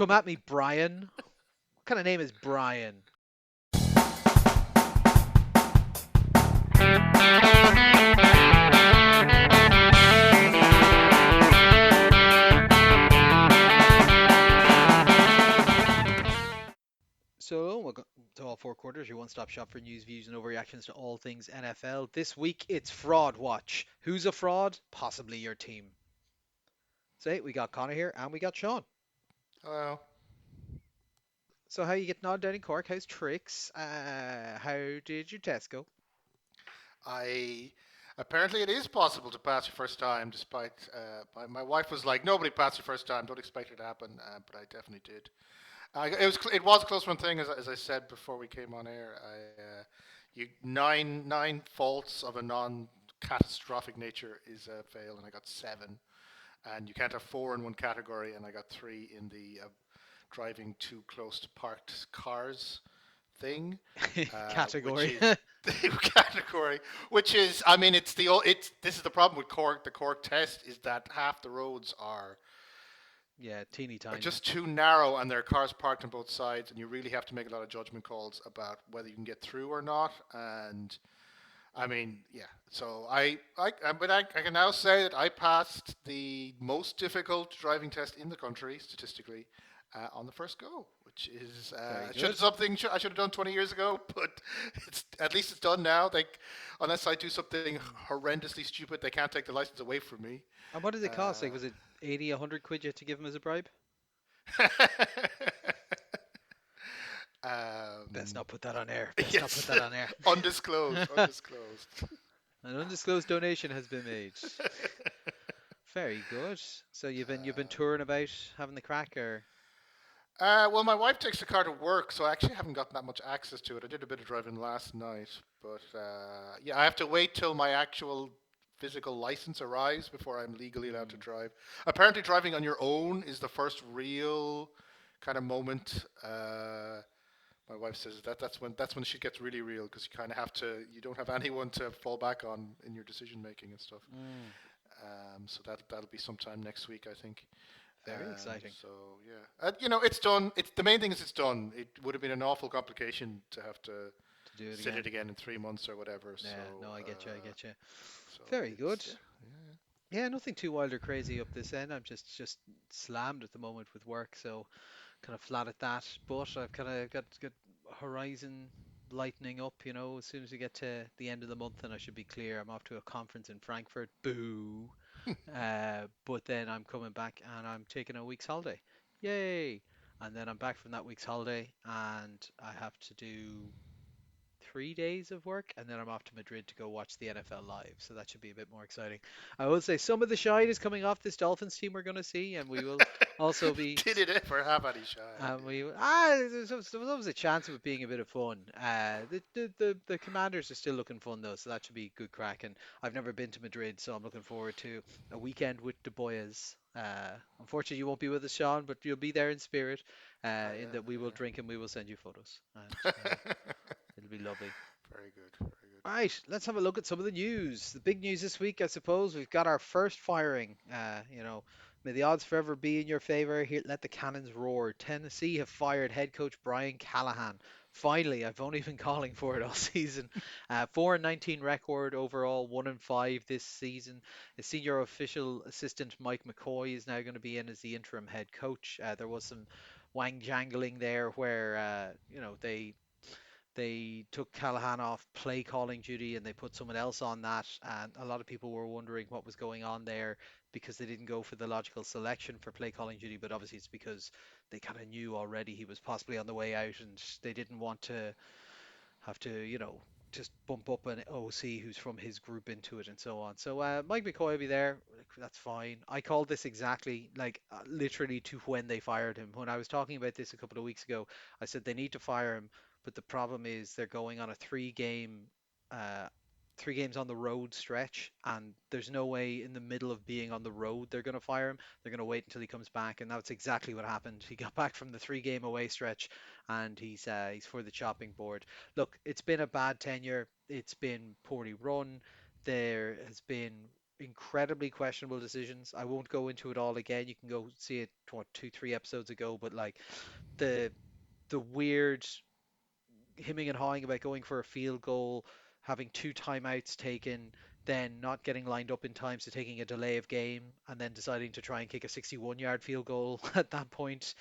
come at me, Brian. What kind of name is Brian? So, welcome to All Four Quarters, your one-stop shop for news, views, and overreactions to all things NFL. This week, it's FraudWatch. Who's a fraud? Possibly your team. Say, we got Connor here, and we got Sean. Hello. So, how you getting on down in Cork? How's tricks? How did your test go? I Apparently it is possible to pass your first time, despite my wife was like, nobody passed your first time. Don't expect it to happen, but I definitely did. It was a close one thing, as I said before we came on air. You nine faults of a non-catastrophic nature is a fail, and I got seven. And you can't have four in one category, and I got three in the driving too close to parked cars thing, which Category. is category, which is, I mean, it's this is the problem with Cork. The Cork test is that half the roads Yeah, teeny are tiny. just too narrow, and there are cars parked on both sides, and you really have to make a lot of judgment calls about whether you can get through or not. And I mean, yeah. So I can now say that I passed the most difficult driving test in the country statistically on the first go, which is Very should good. something I should have done 20 years ago, but it's at least it's done now. Like unless I do something Mm. horrendously stupid, they can't take the license away from me. And what did it cost? Like, Uh, was it 80, 100 quid you had to give him as a bribe? Best um, not put that on air. Best not put yes, that on air. undisclosed, undisclosed. An undisclosed donation has been made. Very good. So you've been touring about having the crack, or Well, my wife takes the car to work, so I actually haven't gotten that much access to it. I did a bit of driving last night, but yeah, I have to wait till my actual physical license arrives before I'm legally allowed to mm, drive. Apparently, driving on your own is the first real kind of moment. My wife says that's when shit gets really real because you kind of have to you don't have anyone to fall back on in your decision making and stuff. mm, So that'll be sometime next week, I think. very exciting So yeah, it's done. It's the main thing is it's done. It would have been an awful complication to have to to do it sit it again. again in 3 months or whatever. Yeah, no, I get you. I get you. So Very good. it's yeah. Yeah, nothing too wild or crazy up this end. I'm just slammed at the moment with work, so kind of flat at that. But I've kind of got horizon lightening up. As soon as we get to the end of the month, and I should be clear. I'm off to a conference in Frankfurt. Boo. But then I'm coming back and I'm taking a week's holiday. Yay! And then I'm back from that week's holiday and I have to do 3 days of work, and then I'm off to Madrid to go watch the NFL live. So that should be a bit more exciting. I will say some of the shine is coming off this Dolphins team we're going to see, and we will also be. Did it ever have any shine? There was always a chance of it being a bit of fun. The Commanders are still looking fun though, so that should be good crack. And I've never been to Madrid, so I'm looking forward to a weekend with the boys. Unfortunately, you won't be with us, Sean, but you'll be there in spirit. Oh In yeah, that we will yeah. drink and we will send you photos, and it'll be lovely. Very good, very good. Right, let's have a look at some of the news. The big news this week, I suppose, we've got our first firing. May the odds forever be in your favor. Here, let the cannons roar. Tennessee have fired head coach Brian Callahan. Finally, I've only been calling for it all season. 4-19 record overall, 1-5 this season. The senior official assistant Mike McCoy is now going to be in as the interim head coach. There was some wang jangling there where they took Callahan off play calling duty and they put someone else on that. And a lot of people were wondering what was going on there because they didn't go for the logical selection for play calling duty. But obviously, it's because they kind of knew already he was possibly on the way out and they didn't want to have to, just bump up an OC who's from his group into it and so on. So Mike McCoy will be there. That's fine. I called this exactly like literally to when they fired him. When I was talking about this a couple of weeks ago, I said they need to fire him, but the problem is they're going on a uh, 3 games on the road stretch, and there's no way in the middle of being on the road they're going to fire him. They're going to wait until he comes back, and that's exactly what happened. He got back from the 3 game away stretch, and he's for the chopping board. Look, it's been a bad tenure. It's been poorly run. There has been incredibly questionable decisions. I won't go into it all again. You can go see it what, 2, 3 episodes ago, but like the the weird hemming and hawing about going for a field goal, having 2 timeouts taken, then not getting lined up in time, so taking a delay of game, and then deciding to try and kick a 61-yard field goal at that point,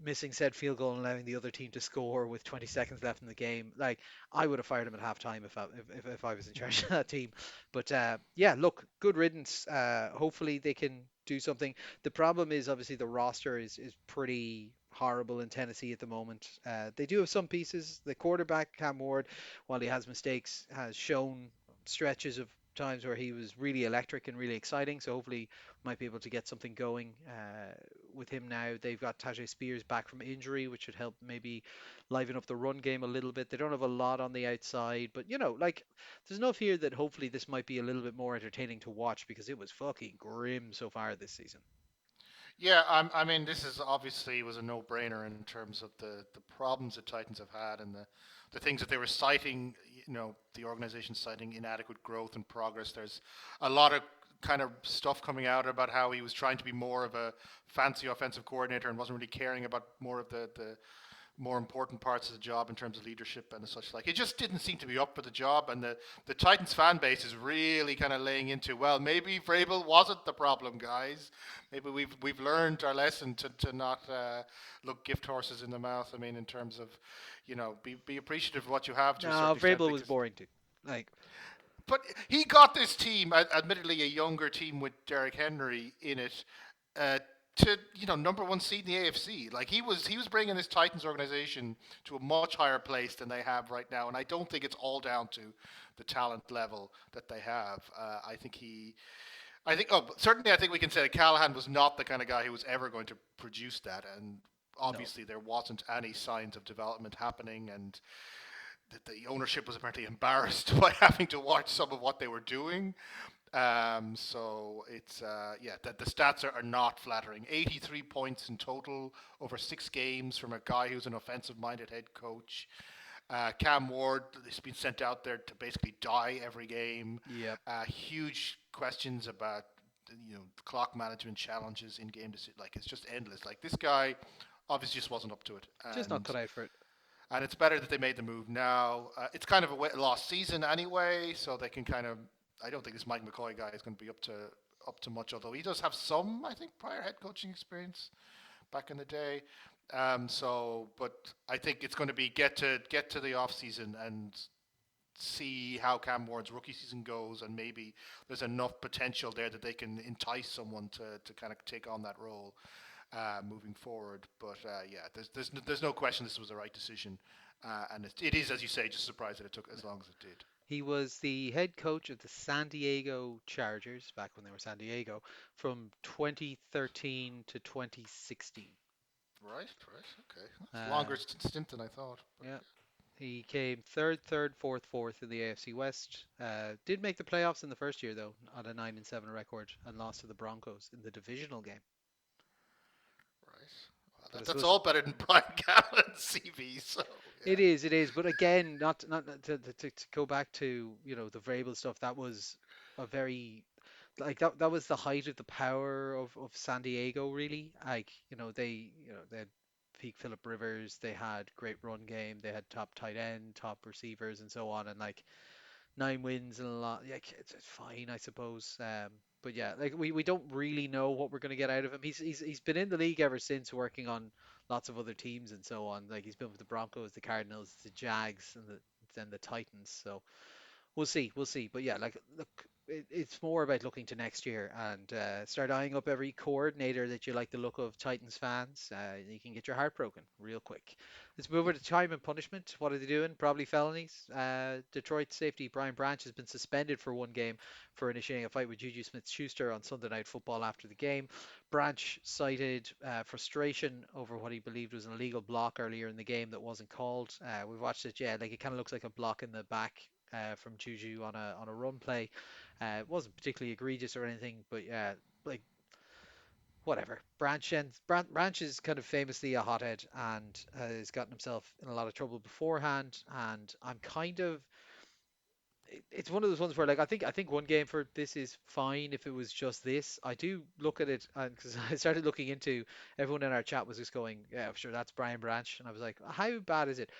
missing said field goal and allowing the other team to score with 20 seconds left in the game. Like, I would have fired him at halftime if I was in charge of that team. But yeah, look, good riddance. Hopefully they can do something. The problem is obviously the roster is pretty horrible in Tennessee at the moment. They do have some pieces. The quarterback Cam Ward, while he has mistakes, has shown stretches of times where he was really electric and really exciting. So hopefully might be able to get something going with him now. They've got Tajay Spears back from injury, which should help maybe liven up the run game a little bit. They don't have a lot on the outside, but like there's enough here that hopefully this might be a little bit more entertaining to watch because it was fucking grim so far this season. Yeah, I mean, this is obviously was a no-brainer in terms of the problems the Titans have had and the things that they were citing. The organization citing inadequate growth and progress. There's a lot of kind of stuff coming out about how he was trying to be more of a fancy offensive coordinator and wasn't really caring about more of the more important parts of the job in terms of leadership and such like. It just didn't seem to be up for the job, and the Titans fan base is really kind of laying into, well, maybe Vrabel wasn't the problem, guys. Maybe we've learned our lesson to not look gift horses in the mouth. I mean, in terms of, be appreciative of what you have to a No, certain extent, Vrabel was because. boring too. Like, But he got this team, admittedly a younger team with Derrick Henry in it, uh, to number one seed in the AFC. Like he was bringing this Titans organization to a much higher place than they have right now, and I don't think it's all down to the talent level that they have. Certainly I think we can say that Callahan was not the kind of guy who was ever going to produce that, and no. obviously there wasn't any signs of development happening, and the ownership was apparently embarrassed by having to watch some of what they were doing. So it's yeah, that the stats are not flattering. 83 points in total over 6 games from a guy who's an offensive-minded head coach. Cam Ward has been sent out there to basically die every game. Yep. Huge questions about clock management challenges in game. Like it's just endless. Like this guy obviously just wasn't up to it, Just not and cut out for it. and it's better that they made the move now. It's kind of a lost season anyway, so they can kind of. I don't think this Mike McCoy guy is going to be up to much, although he does have some, I think, prior head coaching experience back in the day. But I think it's going to be get to the off season and see how Cam Ward's rookie season goes, and maybe there's enough potential there that they can entice someone to kind of take on that role moving forward. But yeah, there's no question this was the right decision, and it is, as you say, just surprised that it took as long as it did. He was the head coach of the San Diego Chargers back when they were San Diego from 2013 to 2016. Right, right, okay. That's a Uh, longer stint than I thought. But yeah, he came third, fourth in the AFC West. Did make the playoffs in the first year though, on a 9-7 record, and lost to the Broncos in the divisional game. right, well, But I that's suppose all better than Brian Callahan's CV. So yeah, it is. But again, not to go back to the Vrabel stuff. That was a very like that was the height of the power of San Diego really. Like they had peak Philip Rivers, they had great run game, they had top tight end, top receivers, and so on, and like 9 wins and a lot. Like it's fine, I suppose. But yeah, like we don't really know what we're gonna get out of him. He's been in the league ever since, working on lots of other teams and so on. Like he's been with the Broncos, the Cardinals, the Jags, and then the Titans. So we'll see, we'll see. But yeah, like look, it's more about looking to next year and start eyeing up every coordinator that you like the look of, Titans fans. You can get your heart broken real quick. Let's move over to time and punishment. What are they doing? Probably felonies. Detroit safety Brian Branch has been suspended for 1 game for initiating a fight with Juju Smith-Schuster on Sunday Night Football after the game. Branch cited frustration over what he believed was an illegal block earlier in the game that wasn't called. We've watched it, yeah, like it kind of looks like a block in the back from Juju on a run play. It wasn't particularly egregious or anything, but yeah, like whatever. Branch is kind of famously a hothead and has gotten himself in a lot of trouble beforehand. And I'm kind of it's one of those ones where like I think one game for this is fine if it was just this. I do look at it and because I started looking into everyone in our chat was just going, yeah, sure, that's Brian Branch, and I was like, how bad is it?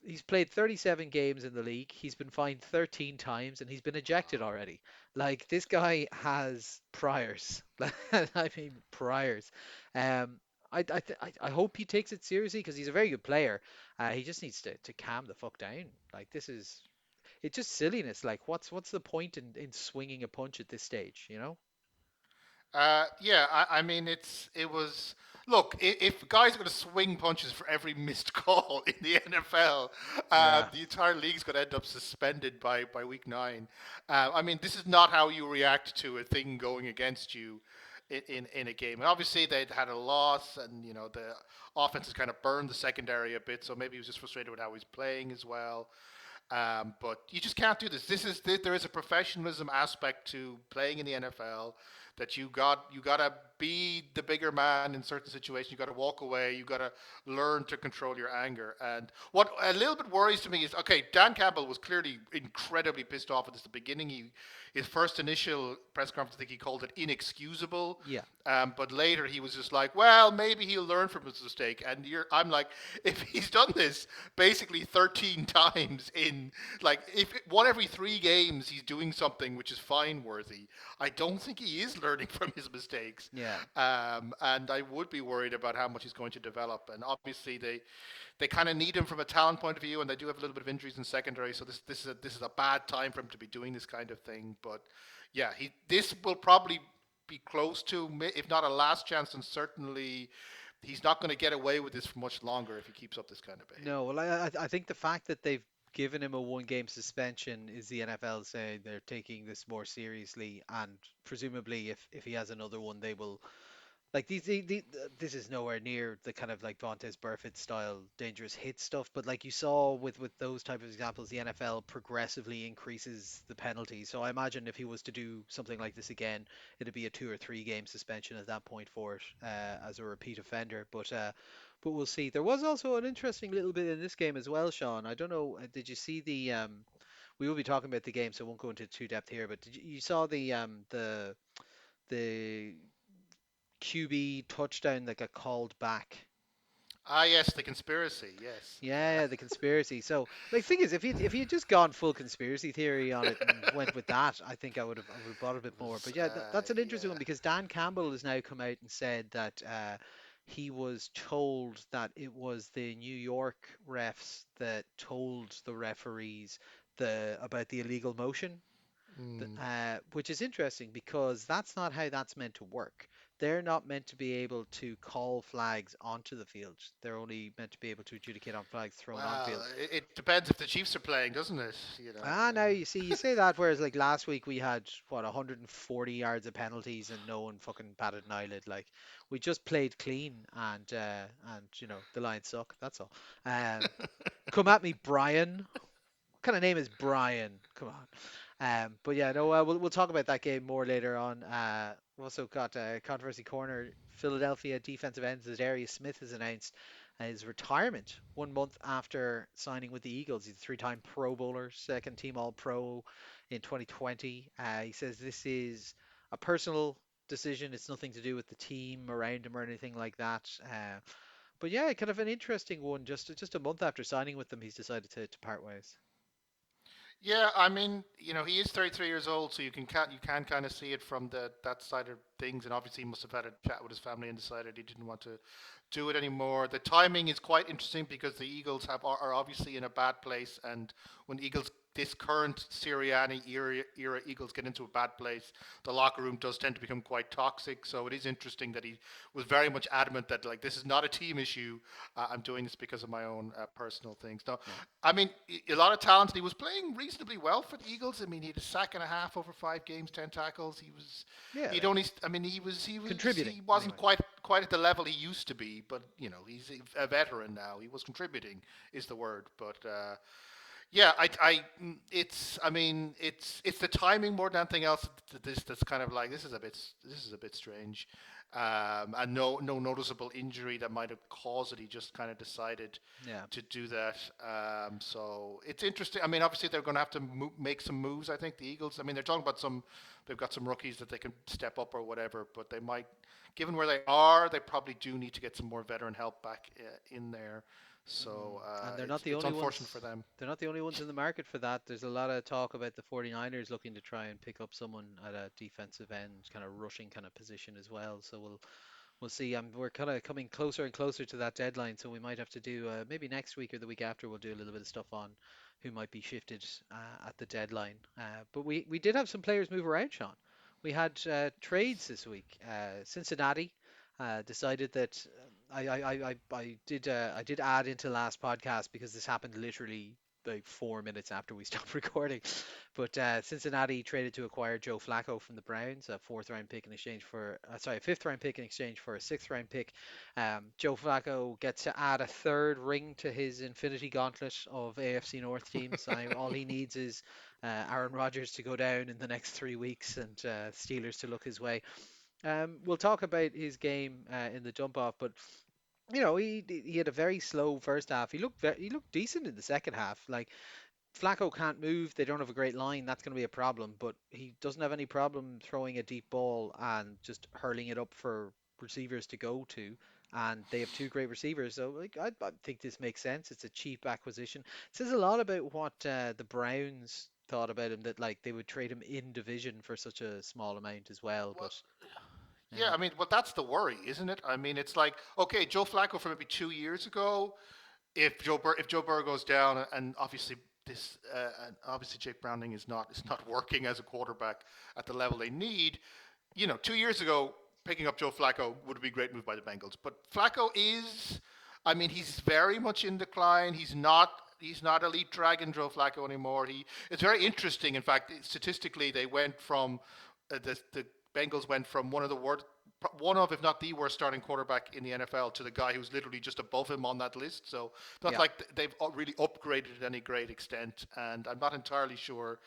He's played 37 games in the league. He's been fined 13 times and he's been ejected already. Like this guy has priors. I mean priors. Um, I hope he takes it seriously because he's a very good player. He just needs to calm the fuck down. Like this is it's just silliness. Like what's the point in swinging a punch at this stage? You know? Yeah, I mean, it was. Look, if guys are going to swing punches for every missed call in the NFL, Yeah. the entire league's going to end up suspended by week 9. I mean, this is not how you react to a thing going against you in a game. And obviously, they'd had a loss, and the offense has kind of burned the secondary a bit. So maybe he was just frustrated with how he's playing as well. But you just can't do this. There is a professionalism aspect to playing in the NFL that you gotta be the bigger man in certain situations. You gotta walk away. You gotta learn to control your anger. And what a little bit worries to me is okay. Dan Campbell was clearly incredibly pissed off at this at the beginning. His first initial press conference, I think he called it inexcusable. Yeah. But later he was just like, well, maybe he'll learn from his mistake. And I'm like, if he's done this basically 13 times in, like, if one every 3 games he's doing something which is fine worthy, I don't think he is learning from his mistakes. Yeah. And I would be worried about how much he's going to develop. And obviously they kind of need him from a talent point of view, and they do have a little bit of injuries in secondary. So this is a bad time for him to be doing this kind of thing. But yeah, this will probably be close to, if not a last chance, and certainly he's not going to get away with this for much longer if he keeps up this kind of No, behavior. well, I think the fact that they've given him a one-game suspension is the NFL saying they're taking this more seriously, and presumably if he has another one, they will like this is nowhere near the kind of like Vontaze Burfict style dangerous hit stuff, but like you saw with those type of examples, the NFL progressively increases the penalty. So I imagine if he was to do something like this again, it'd be a 2 or 3 game suspension at that point for it as a repeat offender. But we'll see. There was also an interesting little bit in this game as well, Sean. I don't know. Did you see the? We will be talking about the game, so I won't go into too depth here. But you saw the QB touchdown that got called back? Ah, yes, the conspiracy. Yes. Yeah, the conspiracy. So, like, thing is, if you had just gone full conspiracy theory on it and went with that, I think I would have bought a bit It more. was. But yeah, that's an interesting one Yeah. because Dan Campbell has now come out and said that he was told that it was the New York refs that told the referees about the illegal motion. Mm. Which is interesting because that's not how that's meant to work. They're not meant to be able to call flags onto the field. They're only meant to be able to adjudicate on flags thrown on Well, field. it depends if the Chiefs are playing, doesn't it? Now you see, you say that, whereas like last week we had what 140 yards of penalties and no one fucking batted an eyelid. Like we just played clean and the Lions suck. That's all. Come at me, Brian. What kind of name is Brian? Come on. But yeah, no, we'll talk about that game more later on. We've also got controversy corner. Philadelphia defensive end Zadarius Smith has announced his retirement 1 month after signing with the Eagles. He's a three-time Pro Bowler, second team All Pro in 2020. He says this is a personal decision. It's nothing to do with the team around him or anything like that. But yeah, kind of an interesting one. Just a month after signing with them, he's decided to part ways. Yeah, I mean, he is 33 years old, so you can kind of see it from that side of things, and obviously he must have had a chat with his family and decided he didn't want to do it anymore. The timing is quite interesting because the Eagles are obviously in a bad place, and when Eagles this current Sirianni era Eagles get into a bad place, the locker room does tend to become quite toxic. So it is interesting that he was very much adamant that like this is not a team issue. I'm doing this because of my own personal things. Now, Yeah. I mean, a lot of talent. He was playing reasonably well for the Eagles. I mean, he had a sack and a half over 5 games, 10 tackles. Yeah, He'd like only. I mean, he contributing wasn't anyway. quite at the level he used to be. But he's a veteran now. He was contributing, is the word. But yeah, it's. I mean, it's the timing more than anything else. That's kind of like this is a bit strange. and no noticeable injury that might have caused it. He just kind of decided Yeah. to do that. So it's interesting. I mean, obviously they're going to have to make some moves. I think the Eagles. I mean, they're talking about they've got some rookies that they can step up or whatever, but they might, given where they are, they probably do need to get some more veteran help back in there. So And they're not the it's only unfortunate for ones. them. They're not the only ones in the market for that. There's a lot of talk about the 49ers looking to try and pick up someone at a defensive end, kind of rushing kind of position as well. So we'll see. We're kind of coming closer and closer to that deadline, so we might have to do maybe next week or the week after. We'll do a little bit of stuff on who might be shifted at the deadline. But we did have some players move around, Sean. We had trades this week. Cincinnati decided that I did add into last podcast because this happened literally like 4 minutes after we stopped recording. But Cincinnati traded to acquire Joe Flacco from the Browns, a fourth round pick in exchange for, sorry, a fifth round pick in exchange for a sixth round pick. Joe Flacco gets to add a third ring to his infinity gauntlet of AFC North teams. All he needs is Aaron Rodgers to go down in the next 3 weeks and Steelers to look his way. We'll talk about his game in the dump off, but he had a very slow first half. He looked decent in the second half. Like Flacco can't move. They don't have a great line. That's going to be a problem. But he doesn't have any problem throwing a deep ball and just hurling it up for receivers to go to. And they have two great receivers. So like I think this makes sense. It's a cheap acquisition. It says a lot about what the Browns thought about him that like they would trade him in division for such a small amount as well. Well, But yeah, yeah, I mean, well, that's the worry, isn't it? I mean, it's like, okay, Joe Flacco from maybe 2 years ago. If Joe Burrow goes down, and obviously and obviously Jake Browning is not working as a quarterback at the level they need. 2 years ago, picking up Joe Flacco would be a great move by the Bengals. But Flacco is, I mean, he's very much in decline. He's not elite dragon Joe Flacco anymore. It's very interesting. In fact, statistically, they went from the Bengals went from one of, if not the worst starting quarterback in the NFL to the guy who's literally just above him on that list. So not yeah, like they've really upgraded to any great extent. And I'm not entirely sure.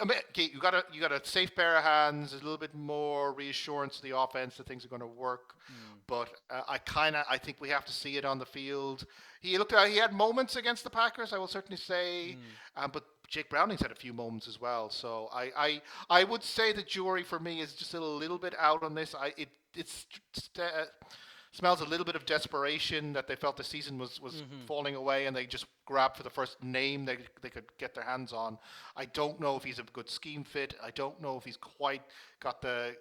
I mean, okay, you got a safe pair of hands, a little bit more reassurance to the offense that things are going to work. mm, But I think we have to see it on the field. He had moments against the Packers, I will certainly say, mm, but Jake Browning's had a few moments as well. So I would say the jury for me is just a little bit out on this. It's smells a little bit of desperation that they felt the season was mm-hmm. falling away and they just grabbed for the first name they could get their hands on. I don't know if he's a good scheme fit. I don't know if he's quite got the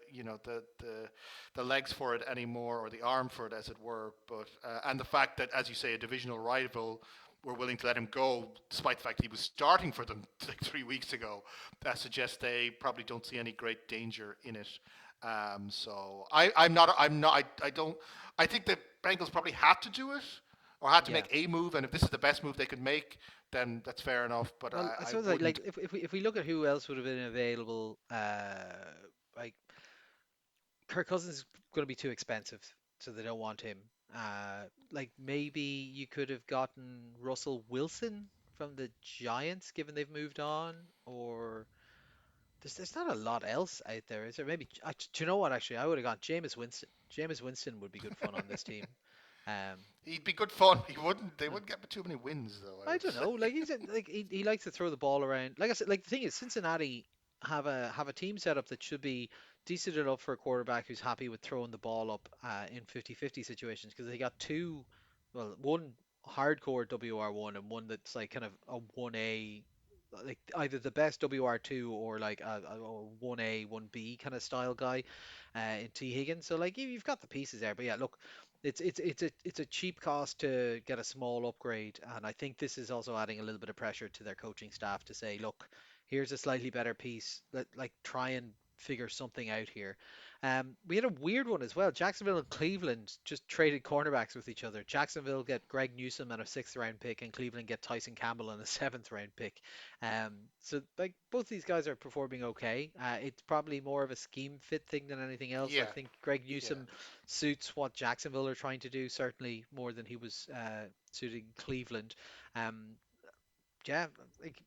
legs for it anymore, or the arm for it, as it were. But and the fact that, as you say, a divisional rival were willing to let him go, despite the fact he was starting for them like 3 weeks ago, that suggests they probably don't see any great danger in it. So I don't. I think the Bengals probably had to do it or had to Yeah. make a move, and if this is the best move they could make, then that's fair enough. But Well, I I suppose like wouldn't. if we look at who else would have been available, like Kirk Cousins is going to be too expensive, so they don't want him. Like maybe you could have gotten Russell Wilson from the Giants, given they've moved on, or there's not a lot else out there, is there? Maybe do you know what? Actually, I would have gone Jameis Winston. Jameis Winston would be good fun on this team. Um, He'd be good fun. He wouldn't. They wouldn't get too many wins, though. I I would don't say. know. Like like he likes to throw the ball around. Like I said, like the thing is, Cincinnati have a team set up that should be decent enough for a quarterback who's happy with throwing the ball up in 50-50 situations because they got two, well, one hardcore WR1 and one that's like kind of a 1A, like either the best WR2 or like a 1A 1B kind of style guy in T Higgins. So like you've got the pieces there. But yeah, look, it's a cheap cost to get a small upgrade, and I think this is also adding a little bit of pressure to their coaching staff to say, look, here's a slightly better piece. Like try and figure something out here. We had a weird one as well. Jacksonville and Cleveland just traded cornerbacks with each other. Jacksonville get Greg Newsome and a sixth round pick, and Cleveland get Tyson Campbell and a seventh round pick. So like both these guys are performing okay. It's probably more of a scheme fit thing than anything else. I Yeah, think Greg yeah. Newsome suits what Jacksonville are trying to do, certainly more than he was suiting Cleveland. Um, Yeah, like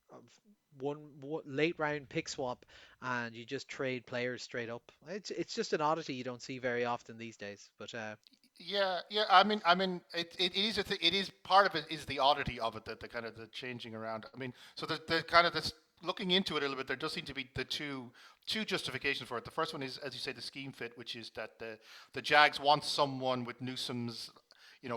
one late round pick swap, and you just trade players straight up. It's just an oddity you don't see very often these days. But Yeah, yeah. It is it is part of it is the oddity of it, that the kind of the changing around. I mean, so the kind of this looking into it a little bit, there does seem to be the two justifications for it. The first one is, as you say, the scheme fit, which is that the Jags want someone with Newsom's,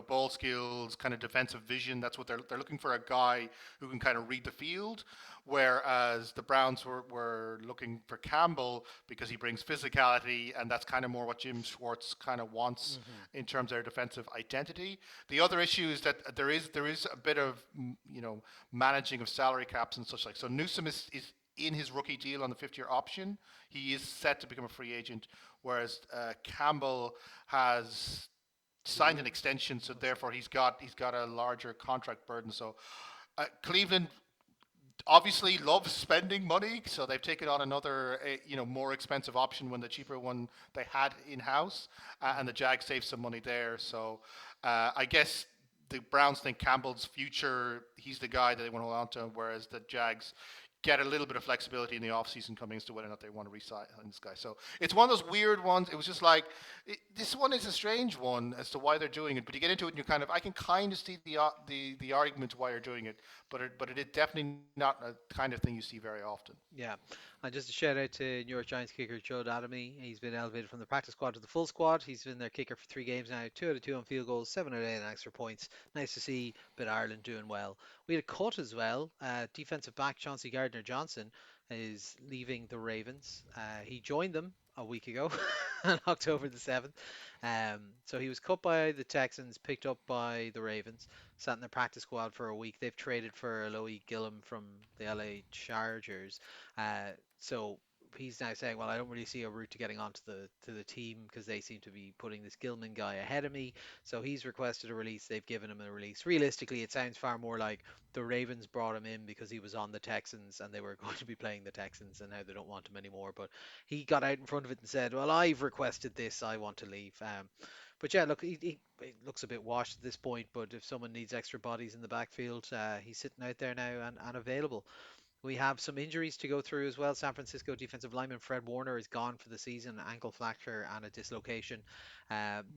ball skills, kind of defensive vision. That's what they're looking for, a guy who can kind of read the field. Whereas the Browns were looking for Campbell because he brings physicality, and that's kind of more what Jim Schwartz kind of wants mhm, in terms of their defensive identity. The other issue is that there is a bit of managing of salary caps and such like. So Newsom is in his rookie deal on the 5th year option. He is set to become a free agent, whereas Campbell has two signed an years. extension, so What's it? therefore he's got a larger contract burden. So Cleveland obviously loves spending money, so they've taken on another, more expensive option when the cheaper one they had in house, and Mhm. the Jags saved some money there. So I guess the Browns think Campbell's future, he's the guy that they want to hold on to, whereas the Jags get a little bit of flexibility in the offseason coming as to whether or not they want to re-sign this guy. So it's one of those weird ones. It was just like, this one is a strange one as to why they're doing it. But you get into it and you kind of, I can kind of see the argument why you're doing it, but it is definitely not a kind of thing you see very often. Yeah, and just a shout out to New York Giants kicker Joe Dowdle. He's been elevated from the practice squad to the full squad. He's been their kicker for 3 games now, 2 out of 2 on field goals, 7 out of 8 on extra points. Nice to see, but Ireland doing well. We had a cut as well. Defensive back Chauncey Gardner Johnson is leaving the Ravens. He joined them a week ago on October the 7th. So he was cut by the Texans, picked up by the Ravens, sat in the practice squad for a week. They've traded for Aloy Gillum from the LA Chargers. So he's now saying, well, I don't really see a route to getting onto the team because they seem to be putting this Gilman guy ahead of me. So he's requested a release. They've given him a release. Realistically, it sounds far more like the Ravens brought him in because he was on the Texans and they were going to be playing the Texans and now they don't want him anymore. But he got out in front of it and said, well, I've requested this. I want to leave. But yeah, look, he looks a bit washed at this point. But if someone needs extra bodies in the backfield, he's sitting out there now and available. We have some injuries to go through as well. San Francisco defensive lineman Fred Warner is gone for the season, ankle fracture and a dislocation.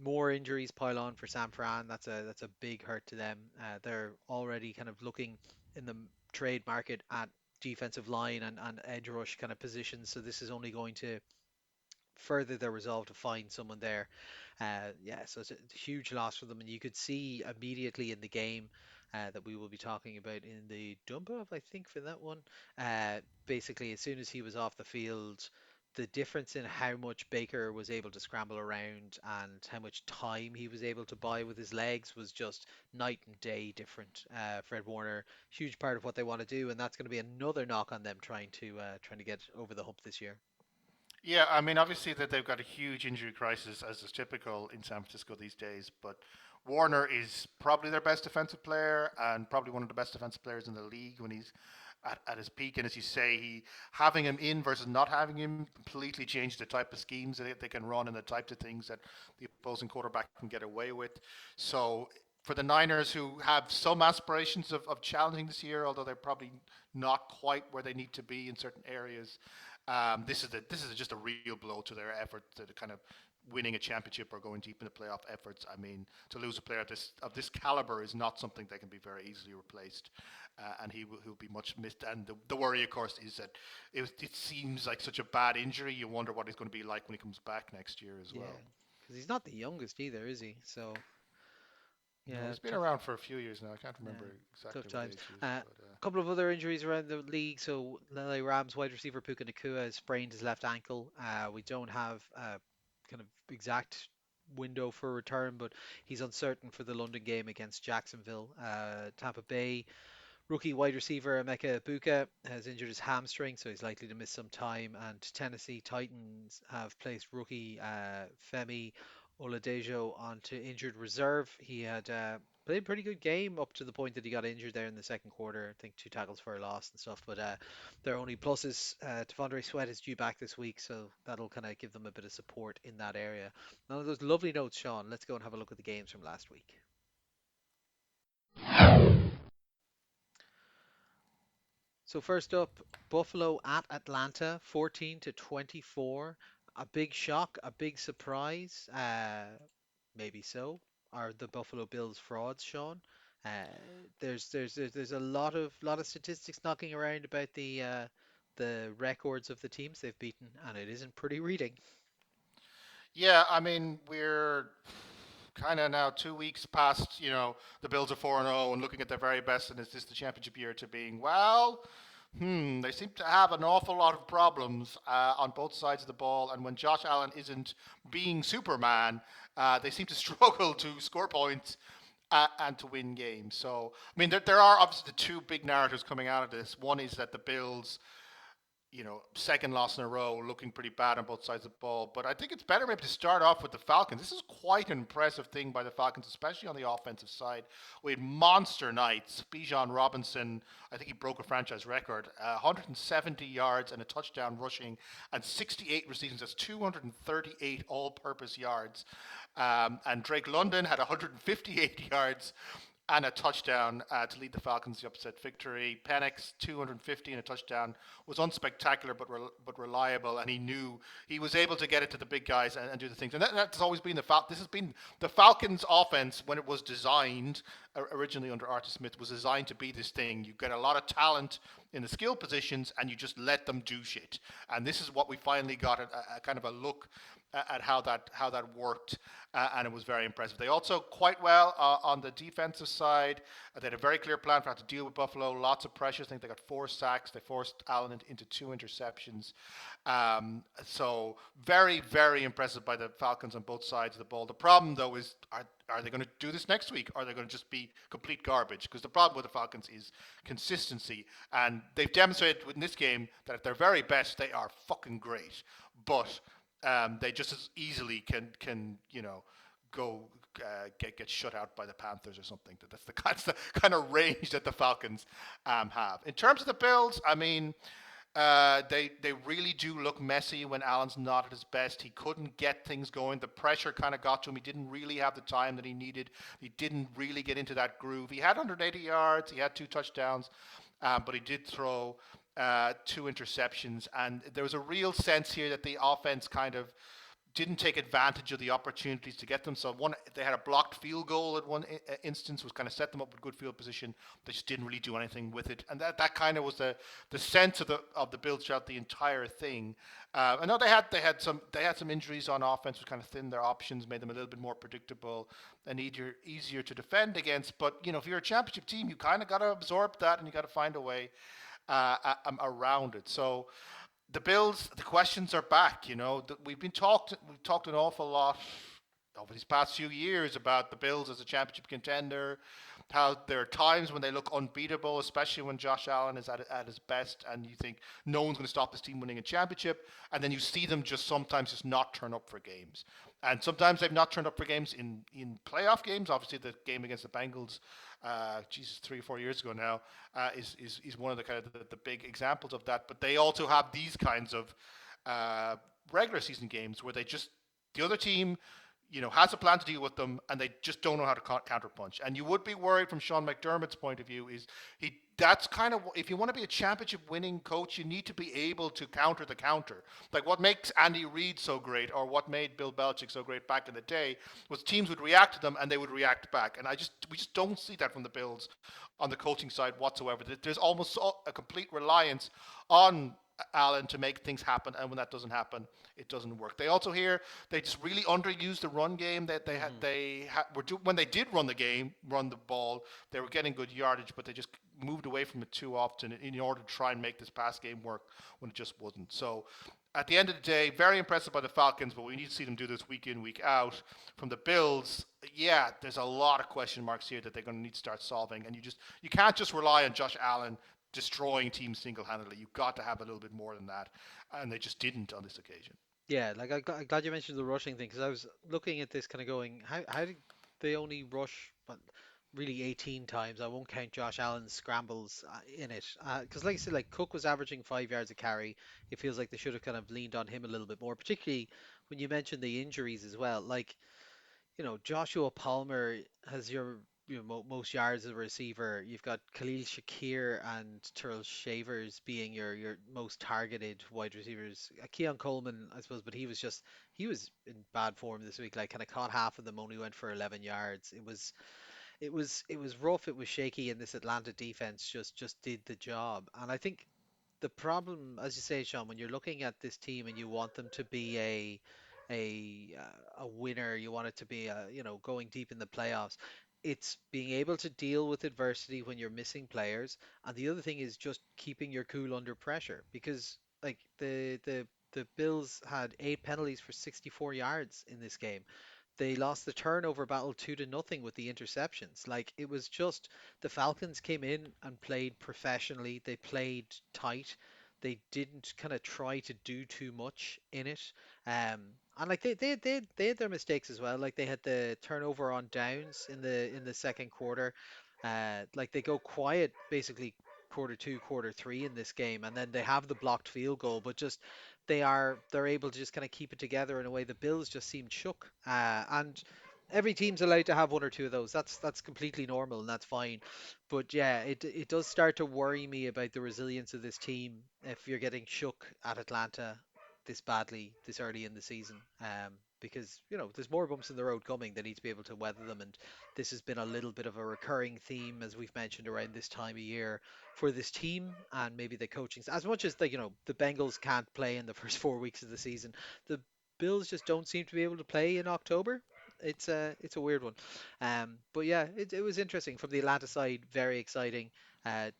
More injuries pile on for San Fran. That's a big hurt to them. They're already kind of looking in the trade market at defensive line and edge rush kind of positions. So this is only going to further their resolve to find someone there. Yeah, so it's a huge loss for them, and you could see immediately in the game that we will be talking about in the dump off, I think, for that one. Basically, as soon as he was off the field, the difference in how much Baker was able to scramble around and how much time he was able to buy with his legs was just night and day different. Fred Warner, huge part of what they want to do, and that's going to be another knock on them trying to get over the hump this year. Yeah, I mean, obviously that they've got a huge injury crisis, as is typical in San Francisco these days. But Warner is probably their best defensive player, and probably one of the best defensive players in the league when he's at his peak. And as you say, having him in versus not having him completely changed the type of schemes that they can run and the types of things that the opposing quarterback can get away with. So for the Niners, who have some aspirations of challenging this year, although they're probably not quite where they need to be in certain areas, this is just a real blow to their effort to the kind of winning a championship or going deep in the playoff efforts. I mean, to lose a player of this caliber is not something that can be very easily replaced, and he'll be much missed. And the worry, of course, is that it seems like such a bad injury. You wonder what he's going to be like when he comes back next year as Yeah, well. because he's not the youngest either, is he? So No, yeah, he's been tough. around for a few years now. I can't Yeah, remember tough exactly what times. age he is, A but couple of other injuries around the league. So LA Rams wide receiver Puka Nakua has sprained his left ankle. We don't have a kind of exact window for return, but he's uncertain for the London game against Jacksonville. Tampa Bay rookie wide receiver Emeka Buka has injured his hamstring, so he's likely to miss some time. And Tennessee Titans have placed rookie Femi Oladejo onto injured reserve. He had played a pretty good game up to the point that he got injured there in the second quarter. I think 2 tackles for a loss and stuff. But their only pluses, Devondre Sweat is due back this week, so that'll kind of give them a bit of support in that area. Now, those lovely notes, Sean. Let's go and have a look at the games from last week. So first up, Buffalo at Atlanta, 14 to 24. A big shock, a big surprise. Maybe so. Are the Buffalo Bills frauds, Sean? Uh, there's a lot of statistics knocking around about the records of the teams they've beaten, and it isn't pretty reading. Yeah, I mean, we're kind of now 2 weeks past, the Bills are 4-0 and looking at their very best, and is this the championship year to being, well, they seem to have an awful lot of problems on both sides of the ball, and when Josh Allen isn't being Superman, they seem to struggle to score points and to win games. So, I mean, there are obviously the two big narratives coming out of this. One is that the Bills second loss in a row, looking pretty bad on both sides of the ball. But I think it's better maybe to start off with the Falcons. This is quite an impressive thing by the Falcons, especially on the offensive side. We had monster nights. Bijan Robinson, I think he broke a franchise record, 170 yards and a touchdown rushing, and 68 receiving. That's 238 all-purpose yards. And Drake London had 158 yards and a touchdown to lead the Falcons to the upset victory. Penix 250 and a touchdown was unspectacular but reliable, and he knew he was able to get it to the big guys and do the things. And that's always been this has been the Falcons' offense when it was designed originally under Arthur Smith was designed to be this thing. You get a lot of talent in the skill positions, and you just let them do shit. And this is what we finally got a kind of a look at how that worked, and it was very impressive. They also quite well on the defensive side. They had a very clear plan for how to deal with Buffalo. Lots of pressure. I think they got 4 sacks. They forced Allen into 2 interceptions. So very very impressive by the Falcons on both sides of the ball. The problem though is are they going to do this next week? Or are they going to just be complete garbage? Because the problem with the Falcons is consistency, and they've demonstrated in this game that at their very best they are fucking great. But they just as easily can go get shut out by the Panthers or something. That's the kind of range that the Falcons have. In terms of the Bills, I mean, they really do look messy when Allen's not at his best. He couldn't get things going. The pressure kind of got to him. He didn't really have the time that he needed. He didn't really get into that groove. He had 180 yards. He had 2 touchdowns, but he did throw 2 interceptions. And there was a real sense here that the offense kind of didn't take advantage of the opportunities to get them. So they had a blocked field goal at one instance, was kind of set them up with good field position. They just didn't really do anything with it, and that kind of was the sense of the Bills throughout the entire thing. I know they had some injuries on offense, which kind of thinned their options, made them a little bit more predictable and easier to defend against. But if you're a championship team, you kind of got to absorb that, and you got to find a way around it. So the Bills, the questions are back. We've talked an awful lot over these past few years about the Bills as a championship contender. How there are times when they look unbeatable, especially when Josh Allen is at his best, and you think no one's going to stop this team winning a championship. And then you see them just sometimes just not turn up for games. And sometimes they've not turned up for games in playoff games. Obviously, the game against the Bengals, Jesus, 3 or 4 years ago now, is one of the kind of the big examples of that. But they also have these kinds of uh, regular season games where the other team has a plan to deal with them, and they just don't know how to counterpunch. And you would be worried from Sean McDermott's point of view is he. That's kind of if you want to be a championship winning coach, you need to be able to counter the counter. Like what makes Andy Reid so great, or what made Bill Belichick so great back in the day, was teams would react to them and they would react back. And we just don't see that from the Bills on the coaching side whatsoever. There's almost a complete reliance on Allen to make things happen, and when that doesn't happen, it doesn't work. They just really underused the run game. That Hmm. when they did run the ball, they were getting good yardage, but they just moved away from it too often in order to try and make this pass game work when it just wasn't. So, at the end of the day, very impressive by the Falcons, but we need to see them do this week in, week out. From the Bills, yeah, there's a lot of question marks here that they're going to need to start solving, and you can't just rely on Josh Allen destroying teams single-handedly. You've got to have a little bit more than that, and they just didn't on this occasion. Yeah, like I'm glad you mentioned the rushing thing because I was looking at this kind of going, how did they only rush, but really 18 times? I won't count Josh Allen's scrambles in it because, like I said, like Cook was averaging 5 yards a carry. It feels like they should have kind of leaned on him a little bit more, particularly when you mentioned the injuries as well. Like Joshua Palmer has your most yards as a receiver. You've got Khalil Shakir and Terrell Shavers being your most targeted wide receivers. Keon Coleman, I suppose, but he was in bad form this week. Like kind of caught half of them, only went for 11 yards. It was rough. It was shaky, and this Atlanta defense just did the job. And I think the problem, as you say, Sean, when you're looking at this team and you want them to be a winner, you want it to be going deep in the playoffs. It's being able to deal with adversity when you're missing players, and the other thing is just keeping your cool under pressure because like the Bills had 8 penalties for 64 yards in this game. They lost the turnover battle 2-0 with the interceptions. Like it was just the Falcons came in and played professionally. They played tight. They didn't kind of try to do too much in it. Um, and like they had their mistakes as well. Like they had the turnover on downs in the second quarter. Like they go quiet basically quarter two, quarter three in this game, and then they have the blocked field goal, but just they're able to just kind of keep it together in a way the Bills just seemed shook. And every team's allowed to have one or two of those. That's completely normal and that's fine. But yeah, it does start to worry me about the resilience of this team if you're getting shook at Atlanta this badly this early in the season. Because there's more bumps in the road coming. They need to be able to weather them, and this has been a little bit of a recurring theme as we've mentioned around this time of year for this team and maybe the coaching. As much as the Bengals can't play in the first 4 weeks of the season, the Bills just don't seem to be able to play in October. It's a weird one. But yeah, it was interesting from the Atlanta side. Very exciting.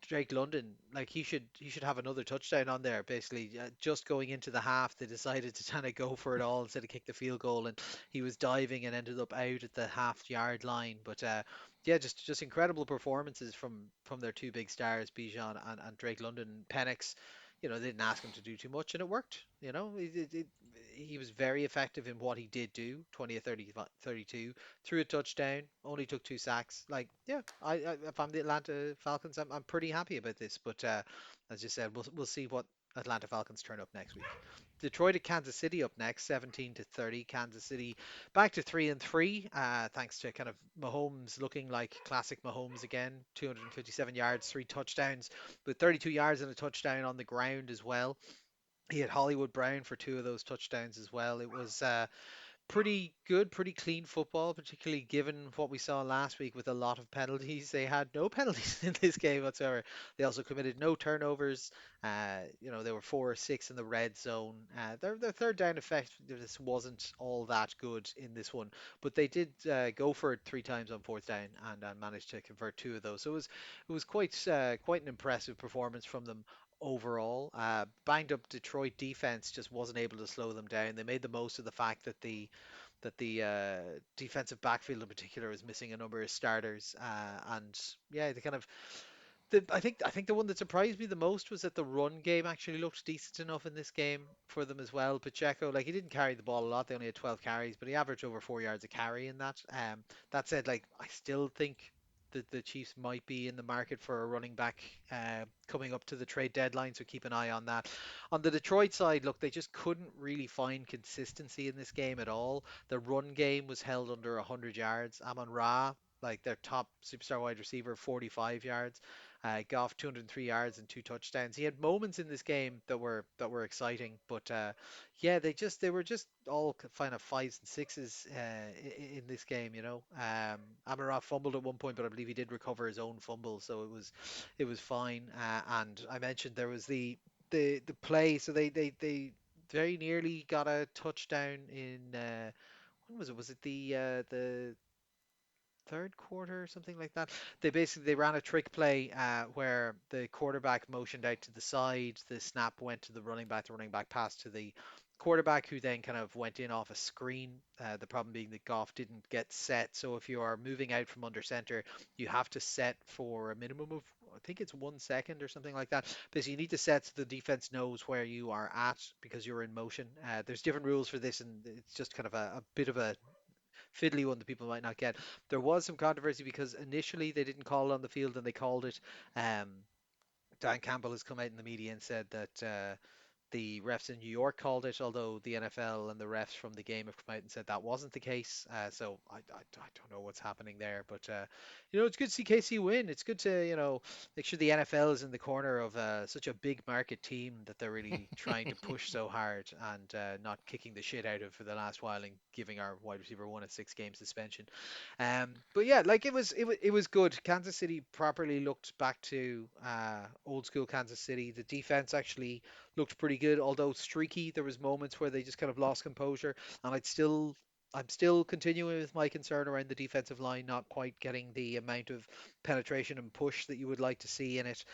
Drake London, like he should have another touchdown on there. Basically, just going into the half, they decided to kind of go for it all instead of kick the field goal, and he was diving and ended up out at the half-yard line. But yeah, just incredible performances from their two big stars, Bijan and Drake London. Penix, they didn't ask him to do too much, and it worked. He was very effective in what he did do. 20 of 30, 32, threw a touchdown, only took 2 sacks. Like, yeah, if I'm the Atlanta Falcons, I'm pretty happy about this. But as you said, we'll see what Atlanta Falcons turn up next week. Detroit at Kansas City up next, 17-30. Kansas City back to 3-3, thanks to kind of Mahomes looking like classic Mahomes again. 257 yards, 3 touchdowns, with 32 yards and a touchdown on the ground as well. He had Hollywood Brown for two of those touchdowns as well. It was pretty good, pretty clean football, particularly given what we saw last week with a lot of penalties. They had no penalties in this game whatsoever. They also committed no turnovers. They were 4 or 6 in the red zone. Their third down effectiveness wasn't all that good in this one, but they did go for it 3 times on fourth down and managed to convert two of those. So it was quite an impressive performance from them overall. Banged up Detroit defense just wasn't able to slow them down. They made the most of the fact that the defensive backfield in particular is missing a number of starters, and yeah, they kind of I think the one that surprised me the most was that the run game actually looked decent enough in this game for them as well. Pacheco, like he didn't carry the ball a lot; they only had 12 carries, but he averaged over 4 yards a carry in that. That said, like I still think that the Chiefs might be in the market for a running back coming up to the trade deadline, so keep an eye on that. On the Detroit side, look, they just couldn't really find consistency in this game at all. The run game was held under 100 yards. Amon Ra, like their top superstar wide receiver, 45 yards. Goff 203 yards and 2 touchdowns. He had moments in this game that were exciting, but yeah, they were just all kind of fives and sixes in this game. Amara fumbled at one point, but I believe he did recover his own fumble, so it was fine. And I mentioned there was the play, so they very nearly got a touchdown in when was it? Was it the third quarter or something like that. They ran a trick play where the quarterback motioned out to the side, the snap went to the running back passed to the quarterback who then kind of went in off a screen. The problem being that Goff didn't get set. So if you are moving out from under center, you have to set for a minimum of I think it's 1 second or something like that. Basically, you need to set so the defense knows where you are at because you're in motion. There's different rules for this, and it's just kind of a bit of a fiddly one that people might not get. There was some controversy because initially they didn't call it on the field and they called it. Um, Dan Campbell has come out in the media and said that. the refs in New York called it, although the NFL and the refs from the game have come out and said that wasn't the case. So I don't know what's happening there, but it's good to see KC win. It's good to make sure the NFL is in the corner of such a big market team that they're really trying to push so hard and not kicking the shit out of for the last while and giving our wide receiver one a 6 game suspension. But yeah, like it was good. Kansas City properly looked back to old school Kansas City. The defense actually looked pretty good, although streaky. There was moments where they just kind of lost composure, and I'm still continuing with my concern around the defensive line not quite getting the amount of penetration and push that you would like to see in it.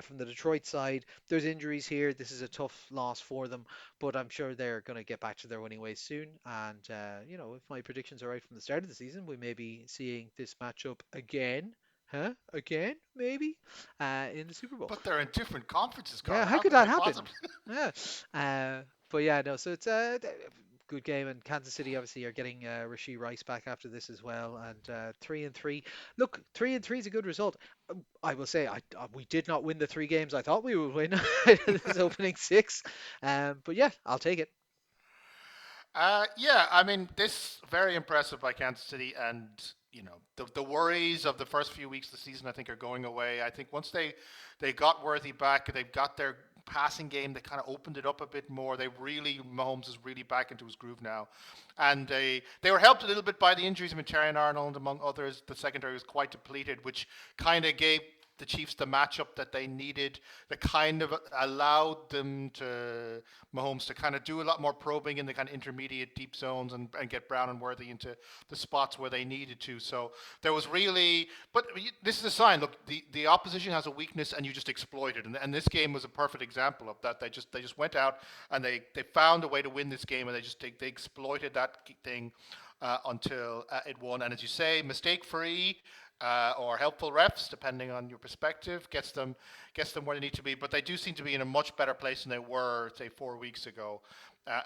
From the Detroit side, there's injuries here. This is a tough loss for them, but I'm sure they're going to get back to their winning ways soon. And if my predictions are right from the start of the season, we may be seeing this matchup again. Huh? Again? Maybe? In the Super Bowl. But they're in different conferences, Yeah, Connor. how How could could that they happen? possibly? Yeah. But yeah, no, so it's a good game, and Kansas City obviously are getting Rasheed Rice back after this as well, and 3-3. Look, 3-3 is a good result. I will say we did not win the 3 games I thought we would win this opening six, but yeah, I'll take it. Yeah, I mean, this very impressive by Kansas City, and the worries of the first few weeks of the season, I think, are going away. I think once they got Worthy back, they've got their passing game. They kind of opened it up a bit more. They really Mahomes is really back into his groove now, and they were helped a little bit by the injuries. I mean, Terry Arnold, among others, the secondary was quite depleted, which kind of gave the Chiefs the matchup that they needed, that kind of allowed them to Mahomes to kind of do a lot more probing in the kind of intermediate deep zones and get Brown and Worthy into the spots where they needed to. So there was really, but this is a sign. Look, the opposition has a weakness, and you just exploit it. And this game was a perfect example of that. They just went out and they found a way to win this game, and they exploited that thing until it won. And as you say, mistake free or helpful refs, depending on your perspective, gets them where they need to be. But they do seem to be in a much better place than they were, say, 4 weeks ago,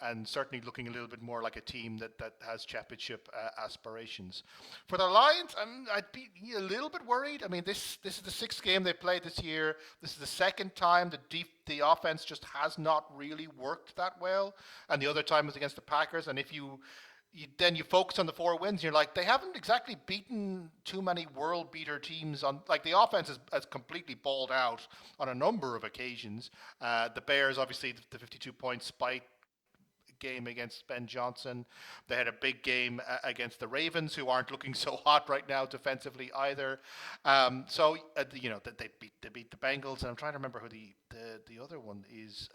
and certainly looking a little bit more like a team that has championship aspirations. For the Lions, I'd be a little bit worried. I mean, this is the sixth game they played this year. This is the second time the offense just has not really worked that well, and the other time was against the Packers. And if then you focus on the 4 wins, and you're like, they haven't exactly beaten too many world beater teams. On like the offense has completely balled out on a number of occasions. The Bears, obviously, the 52-point spike game against Ben Johnson. They had a big game against the Ravens, who aren't looking so hot right now defensively either. They beat the Bengals, and I'm trying to remember who the other one is.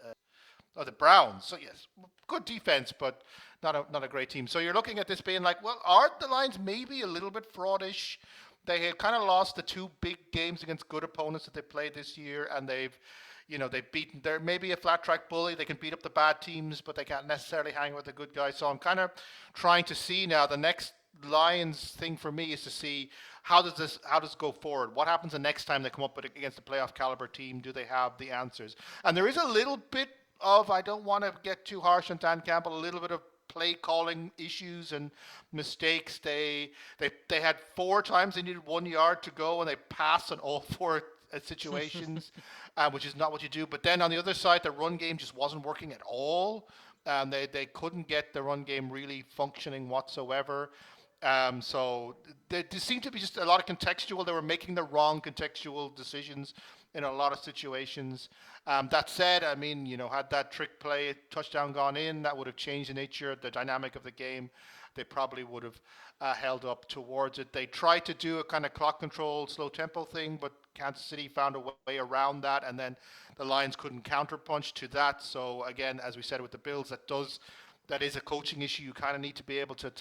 Oh, the Browns. So yes, good defense, but not a great team. So you're looking at this being like, well, are the Lions maybe a little bit fraudish? They had kind of lost the 2 big games against good opponents that they played this year, and they've beaten. They're maybe a flat track bully. They can beat up the bad teams, but they can't necessarily hang with the good guys. So I'm kind of trying to see now. The next Lions thing for me is to see how does it go forward. What happens the next time they come up against a playoff caliber team? Do they have the answers? And there is a little bit of, I don't want to get too harsh on Dan Campbell, a little bit of play calling issues and mistakes. They had 4 times they needed 1 yard to go, and they passed on all 4 situations, which is not what you do. But then on the other side, the run game just wasn't working at all. They couldn't get the run game really functioning whatsoever. So there seemed to be just a lot of contextual. They were making the wrong contextual decisions in a lot of situations. That said, I mean, had that trick play touchdown gone in, that would have changed the nature, the dynamic of the game. They probably would have held up towards it. They tried to do a kind of clock control, slow tempo thing, but Kansas City found a way around that, and then the Lions couldn't counterpunch to that. So again, as we said with the Bills, that is a coaching issue. You kind of need to be able to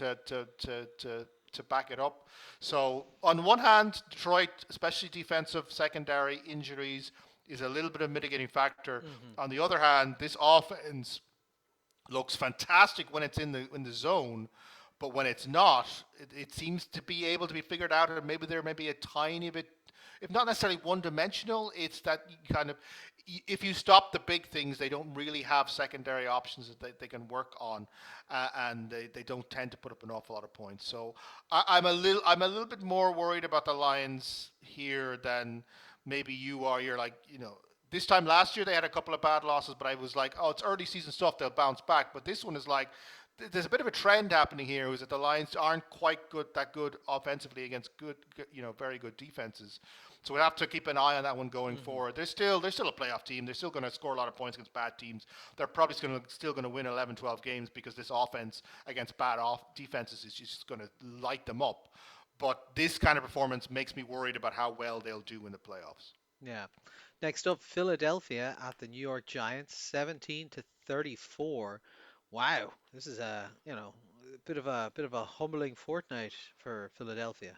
back it up. So on one hand, Detroit, especially defensive secondary injuries, is a little bit of a mitigating factor. Hmm. On the other hand, this offense looks fantastic when it's in the zone, but when it's not, it seems to be able to be figured out, or maybe there may be a tiny bit, if not necessarily one-dimensional. It's that you kind of, if you stop the big things, they don't really have secondary options that they can work on, and they don't tend to put up an awful lot of points. So I'm a little bit more worried about the Lions here than maybe you are. You're like, This time last year they had a couple of bad losses, but I was like, oh, it's early season stuff. They'll bounce back. But this one is like, there's a bit of a trend happening here. Is that the Lions aren't quite good offensively against very good defenses. So we have to keep an eye on that one going Hmm. forward. They're still a playoff team. They're still going to score a lot of points against bad teams. They're probably still going to win 11, 12 games because this offense against bad off defenses is just going to light them up. But this kind of performance makes me worried about how well they'll do in the playoffs. Yeah. Next up, Philadelphia at the New York Giants, 17 to 34. Wow, this is a bit of a humbling fortnight for Philadelphia.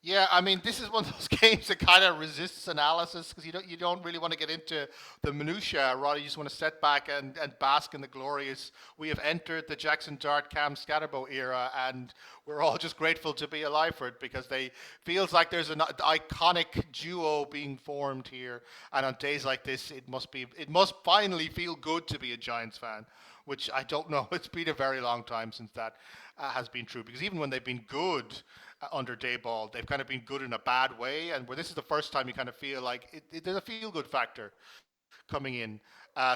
Yeah, I mean, this is one of those games that kind of resists analysis because you don't really want to get into the minutia. Rather, you just want to sit back and bask in the glorious. We have entered the Jackson Dart Cam Scatterbo era, and we're all just grateful to be alive for it because they feels like there's an iconic duo being formed here. And on days like this, it must finally feel good to be a Giants fan, which I don't know. It's been a very long time since that has been true because even when they've been good under Dayball, they've kind of been good in a bad way, and where this is the first time you kind of feel like there's a feel good factor coming in.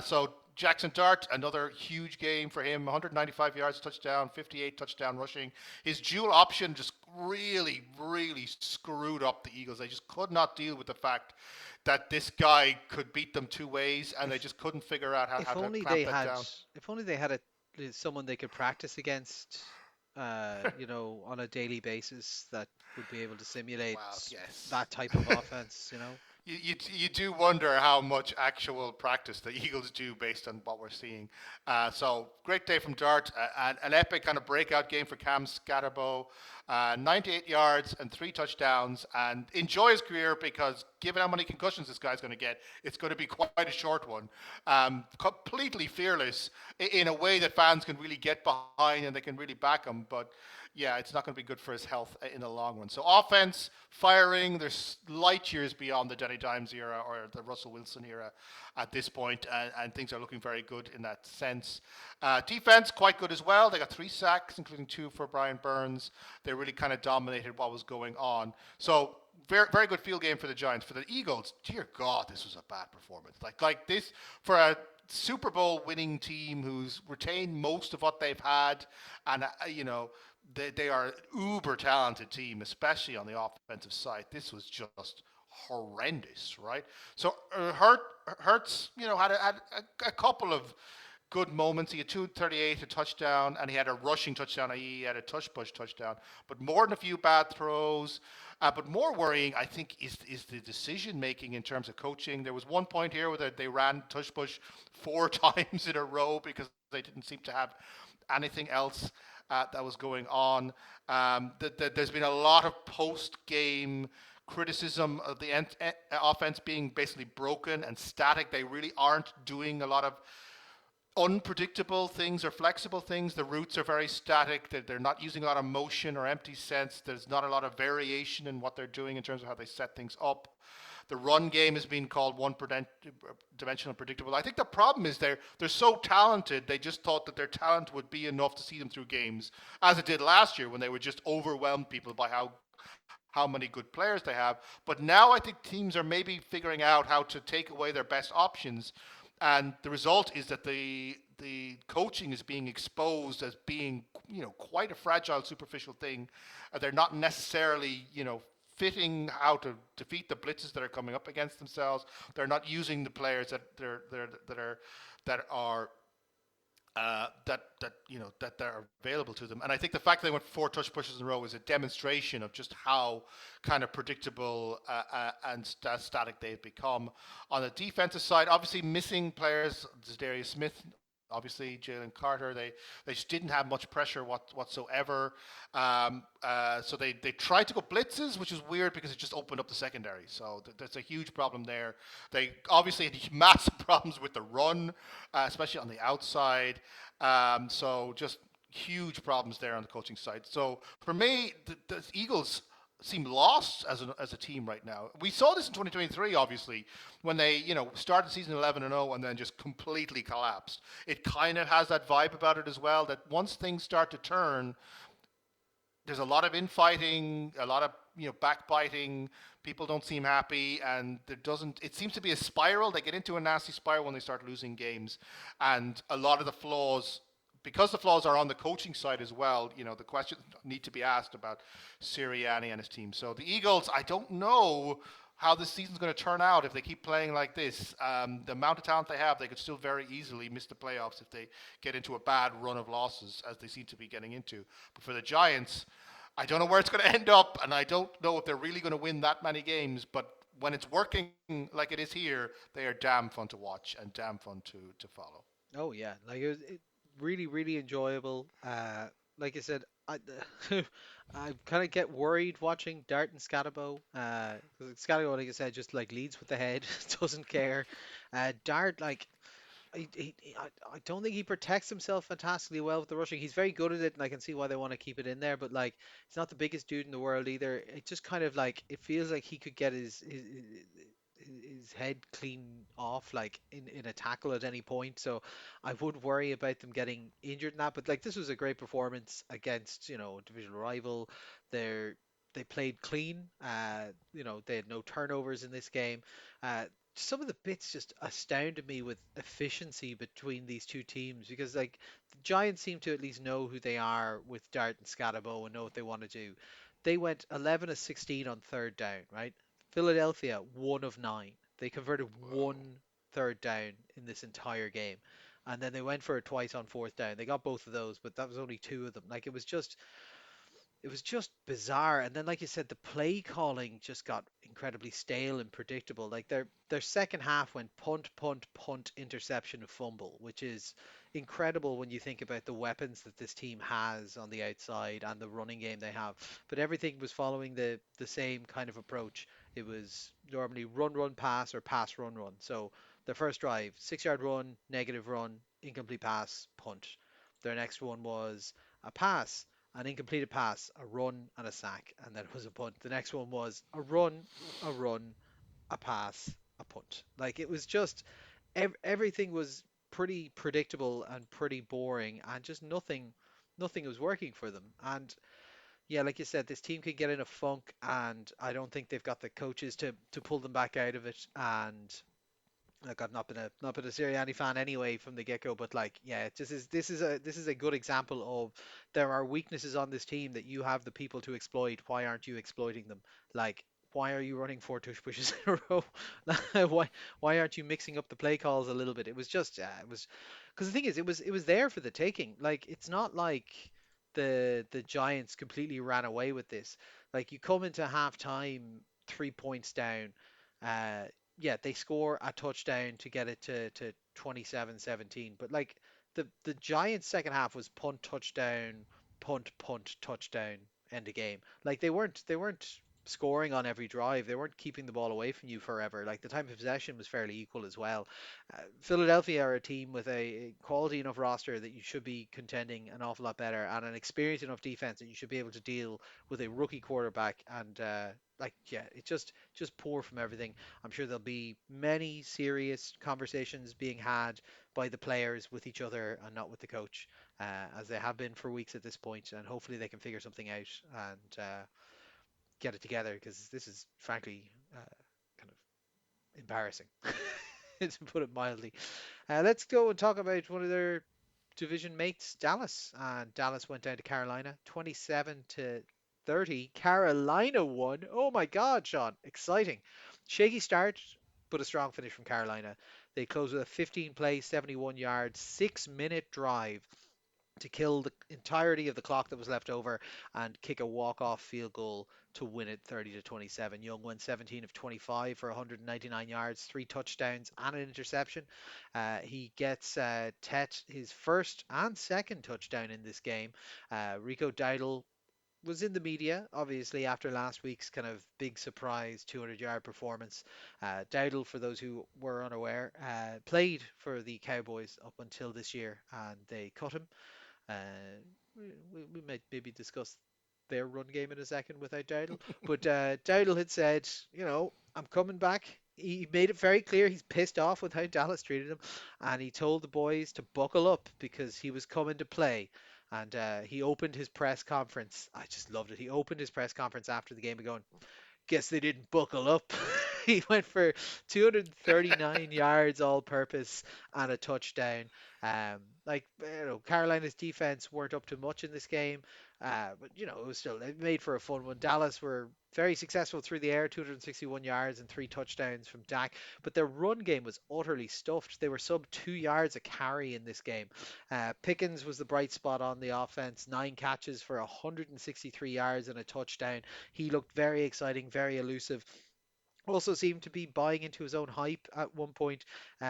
So Jackson Dart, another huge game for him, 195 yards touchdown, 58 touchdown rushing. His dual option just really, really screwed up the Eagles. They just could not deal with the fact that this guy could beat them two ways, and they If just couldn't figure out how if to only clamp they that had down. if only they had someone they could practice against, on a daily basis that would be able to simulate Well, yes. that type of offense. You do wonder how much actual practice the Eagles do based on what we're seeing. So great day from Dart, an epic kind of breakout game for Cam Scatterbo, 98 yards and three touchdowns, and enjoy his career because given how many concussions this guy's going to get, it's going to be quite a short one. Completely fearless in a way that fans can really get behind and they can really back him, but yeah, it's not going to be good for his health in the long run. So offense, firing, there's light years beyond the Danny Dimes era or the Russell Wilson era at this point, and things are looking very good in that sense. Defense, quite good as well. They got 3 sacks, including 2 for Brian Burns. They really kind of dominated what was going on. So very, very good field game for the Giants. For the Eagles, dear God, this was a bad performance. Like this for a Super Bowl winning team who's retained most of what they've had, and they are an uber talented team, especially on the offensive side. This was just horrendous, right? So Hurts, had a couple of good moments. He had 238, a touchdown, and he had a rushing touchdown, i.e., he had a tush push touchdown, but more than a few bad throws. But more worrying, I think, is the decision making in terms of coaching. There was one point here where they ran tush push 4 times in a row because they didn't seem to have anything else that was going on. There's been a lot of post game criticism of the offense being basically broken and static. They really aren't doing a lot of unpredictable things or flexible things. The routes are very static. They're not using a lot of motion or empty sense. There's not a lot of variation in what they're doing in terms of how they set things up. The run game is being called one-dimensional predictable. I think the problem is they're so talented. They just thought that their talent would be enough to see them through games, as it did last year when they would just overwhelm people by how many good players they have. But now I think teams are maybe figuring out how to take away their best options, and the result is that the coaching is being exposed as being quite a fragile, superficial thing. They're not necessarily fitting how to defeat the blitzes that are coming up against themselves. They're not using the players that are that are available to them. And I think the fact that they went 4 touch pushes in a row is a demonstration of just how kind of predictable and static they've become. On the defensive side, obviously missing players, Darius Smith, obviously Jalen Carter, they just didn't have much pressure whatsoever. So they tried to go blitzes, which is weird because it just opened up the secondary. So there's a huge problem there. They obviously had massive problems with the run, especially on the outside. So just huge problems there on the coaching side. So for me, the Eagles seem lost as a team right now. We saw this in 2023, obviously, when they started the season 11-0 and then just completely collapsed. It kind of has that vibe about it as well. That once things start to turn, there's a lot of infighting, a lot of backbiting. People don't seem happy, and there doesn't. It seems to be a spiral. They get into a nasty spiral when they start losing games, and a lot of the flaws. Because the flaws are on the coaching side as well, the questions need to be asked about Sirianni and his team. So the Eagles, I don't know how this season's going to turn out if they keep playing like this. The amount of talent they have, they could still very easily miss the playoffs if they get into a bad run of losses, as they seem to be getting into. But for the Giants, I don't know where it's going to end up, and I don't know if they're really going to win that many games. But when it's working like it is here, they are damn fun to watch and damn fun to follow. Oh yeah, like it really really enjoyable. Like I said, I kind of get worried watching Dart and Scatabo. Because Scatabo, like I said, just like leads with the head, doesn't care. Dart, like I don't think he protects himself fantastically well with the rushing. He's very good at it, and I can see why they want to keep it in there. But like, he's not the biggest dude in the world either. It just kind of like it feels like he could get his head clean off like in a tackle at any point. So I would worry about them getting injured in that. But like, this was a great performance against divisional rival. They're they played clean. They had no turnovers in this game. Some of the bits just astounded me with efficiency between these two teams because like the Giants seem to at least know who they are with Dart and Scatabo and know what they want to do. They went 11 of 16 on third down, right? Philadelphia 1 of 9. They converted Wow. one third down in this entire game. And then they went for it twice on fourth down. They got both of those, but that was only two of them. Like it was just bizarre. And then, like you said, the play calling just got incredibly stale and predictable. Like their second half went punt, punt, punt, interception, fumble, which is incredible when you think about the weapons that this team has on the outside and the running game they have. But everything was following the same kind of approach. It was normally run, run, pass, or pass, run, run. So their first drive, 6 yard run, negative run, incomplete pass, punt. Their next one was a pass, an incompleted pass, a run, and a sack, and then it was a punt. The next one was a run, a pass, a punt. Like it was just everything was pretty predictable and pretty boring, and just nothing was working for them. And yeah, like you said, this team could get in a funk, and I don't think they've got the coaches to pull them back out of it. And like I've not been a Sirianni fan anyway from the get go, but like yeah, this is a good example of there are weaknesses on this team that you have the people to exploit. Why aren't you exploiting them? Like why are you running four tush pushes in a row? Why aren't you mixing up the play calls a little bit? It was just it was because the thing is it was there for the taking. Like it's not like the Giants completely ran away with this. Like you come into halftime 3 points down. Uh, yeah, they score a touchdown to get it to 27-17. But like the Giants second half was punt touchdown, punt punt touchdown, end of game. Like they weren't scoring on every drive. They weren't keeping the ball away from you forever. Like the time of possession was fairly equal as well. Philadelphia are a team with a quality enough roster that you should be contending an awful lot better, and an experienced enough defense that you should be able to deal with a rookie quarterback. And like yeah, it's just poor from everything. I'm sure there'll be many serious conversations being had by the players with each other and not with the coach, as they have been for weeks at this point. And hopefully they can figure something out and get it together because this is frankly kind of embarrassing, to put it mildly. Let's go and talk about one of their division mates, Dallas. And Dallas went down to Carolina, 27 to 30. Carolina won. Oh my God, Sean, exciting. Shaky start, but a strong finish from Carolina. They closed with a 15 play, 71 yards, 6 minute drive to kill the entirety of the clock that was left over and kick a walk-off field goal to win it 30 to 27. Young went 17 of 25 for 199 yards, three touchdowns and an interception. He gets Tet his first and second touchdown in this game. Rico Dowdle was in the media, obviously, after last week's kind of big surprise 200-yard performance. Dowdle, for those who were unaware, played for the Cowboys up until this year, and they cut him. uh, we might maybe discuss their run game in a second without Dowdle. But Dowdle had said, I'm coming back. He made it very clear he's pissed off with how Dallas treated him, and he told the boys to buckle up because he was coming to play. and he opened his press conference. I just loved it. He opened his press conference after the game by going, "Guess they didn't buckle up." He went for 239 yards all purpose and a touchdown. Carolina's defense weren't up to much in this game, but it was still it made for a fun one. Dallas were very successful through the air, 261 yards and three touchdowns from Dak, but their run game was utterly stuffed. They were sub 2 yards a carry in this game. Pickens was the bright spot on the offense, 9 catches for 163 yards and a touchdown. He looked very exciting, very elusive. Also seemed to be buying into his own hype at one point.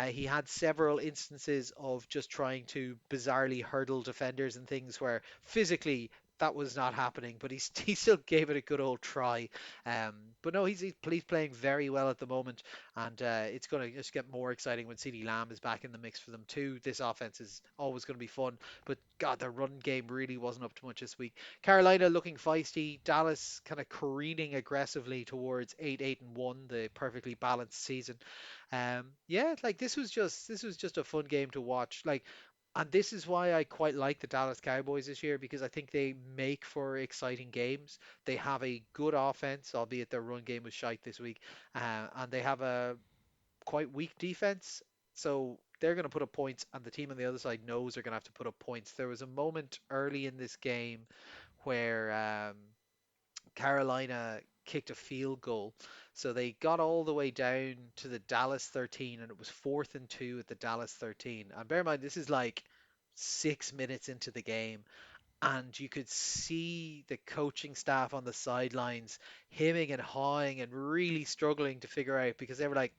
He had several instances of just trying to bizarrely hurdle defenders and things where physically that was not happening, but he still gave it a good old try. But no, he's playing very well at the moment, and it's going to just get more exciting when CeeDee Lamb is back in the mix for them too. This offense is always going to be fun, but God, their run game really wasn't up to much this week. Carolina looking feisty. Dallas kind of careening aggressively towards 8-8-1, the perfectly balanced season. Yeah, like this was just a fun game to watch. And this is why I quite like the Dallas Cowboys this year because I think they make for exciting games. They have a good offense, albeit their run game was shite this week, and they have a quite weak defense. So they're going to put up points, and the team on the other side knows they're going to have to put up points. There was a moment early in this game where Carolina kicked a field goal. So they got all the way down to the Dallas 13, and it was 4th and 2 at the Dallas 13. And bear in mind, this is like 6 minutes into the game, and you could see the coaching staff on the sidelines hemming and hawing and really struggling to figure out because they were like,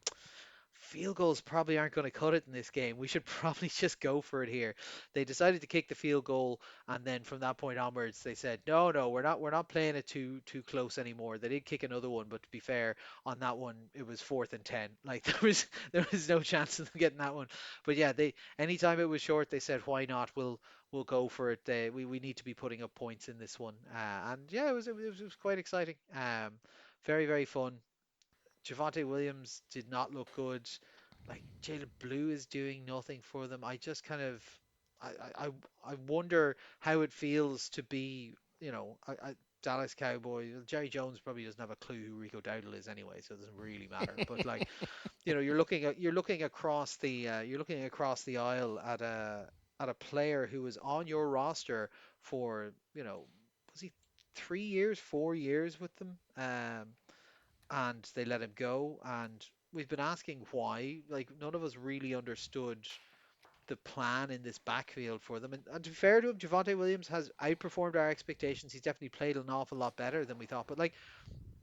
field goals probably aren't going to cut it in this game. We should probably just go for it here. They decided to kick the field goal, and then from that point onwards, they said, no, no, we're not playing it too close anymore. They did kick another one, but to be fair, on that one, it was 4th and 10. Like there was no chance of them getting that one. But yeah, they anytime it was short, they said, why not? We'll go for it. We need to be putting up points in this one. And yeah, it was quite exciting. Very very fun. Javante Williams did not look good. Like Jalen Blue is doing nothing for them. I just kind of, I wonder how it feels to be, a Dallas Cowboy. Jerry Jones probably doesn't have a clue who Rico Dowdle is anyway, so it doesn't really matter. But like, you're looking across the aisle at a player who was on your roster for, was he 3 years, 4 years with them? And they let him go. And we've been asking why. Like none of us really understood the plan in this backfield for them. And to be fair to him, Javante Williams has outperformed our expectations. He's definitely played an awful lot better than we thought. But like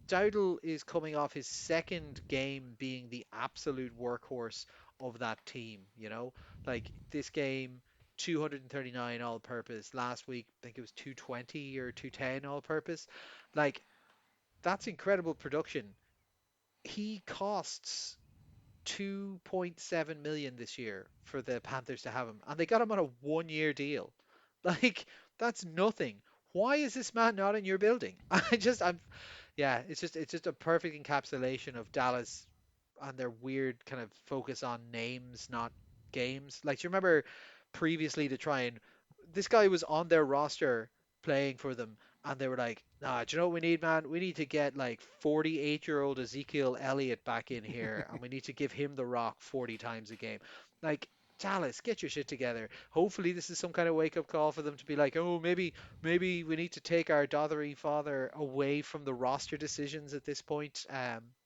Dowdle is coming off his second game being the absolute workhorse of that team. Like this game. 239 all purpose. Last week, I think it was 220 or 210 all purpose. Like, that's incredible production. He costs 2.7 million this year for the Panthers to have him, and they got him on a 1 year deal. Like that's nothing. Why is this man not in your building? Yeah, it's just a perfect encapsulation of Dallas and their weird kind of focus on names, not games. Like, do you remember previously to try and this guy was on their roster playing for them, and they were like, "Nah, do you know what we need, man? We need to get like 48-year-old Ezekiel Elliott back in here, and we need to give him the rock 40 times a game." Like, Dallas, get your shit together. Hopefully, this is some kind of wake-up call for them to be like, "Oh, maybe we need to take our dothery father away from the roster decisions at this point."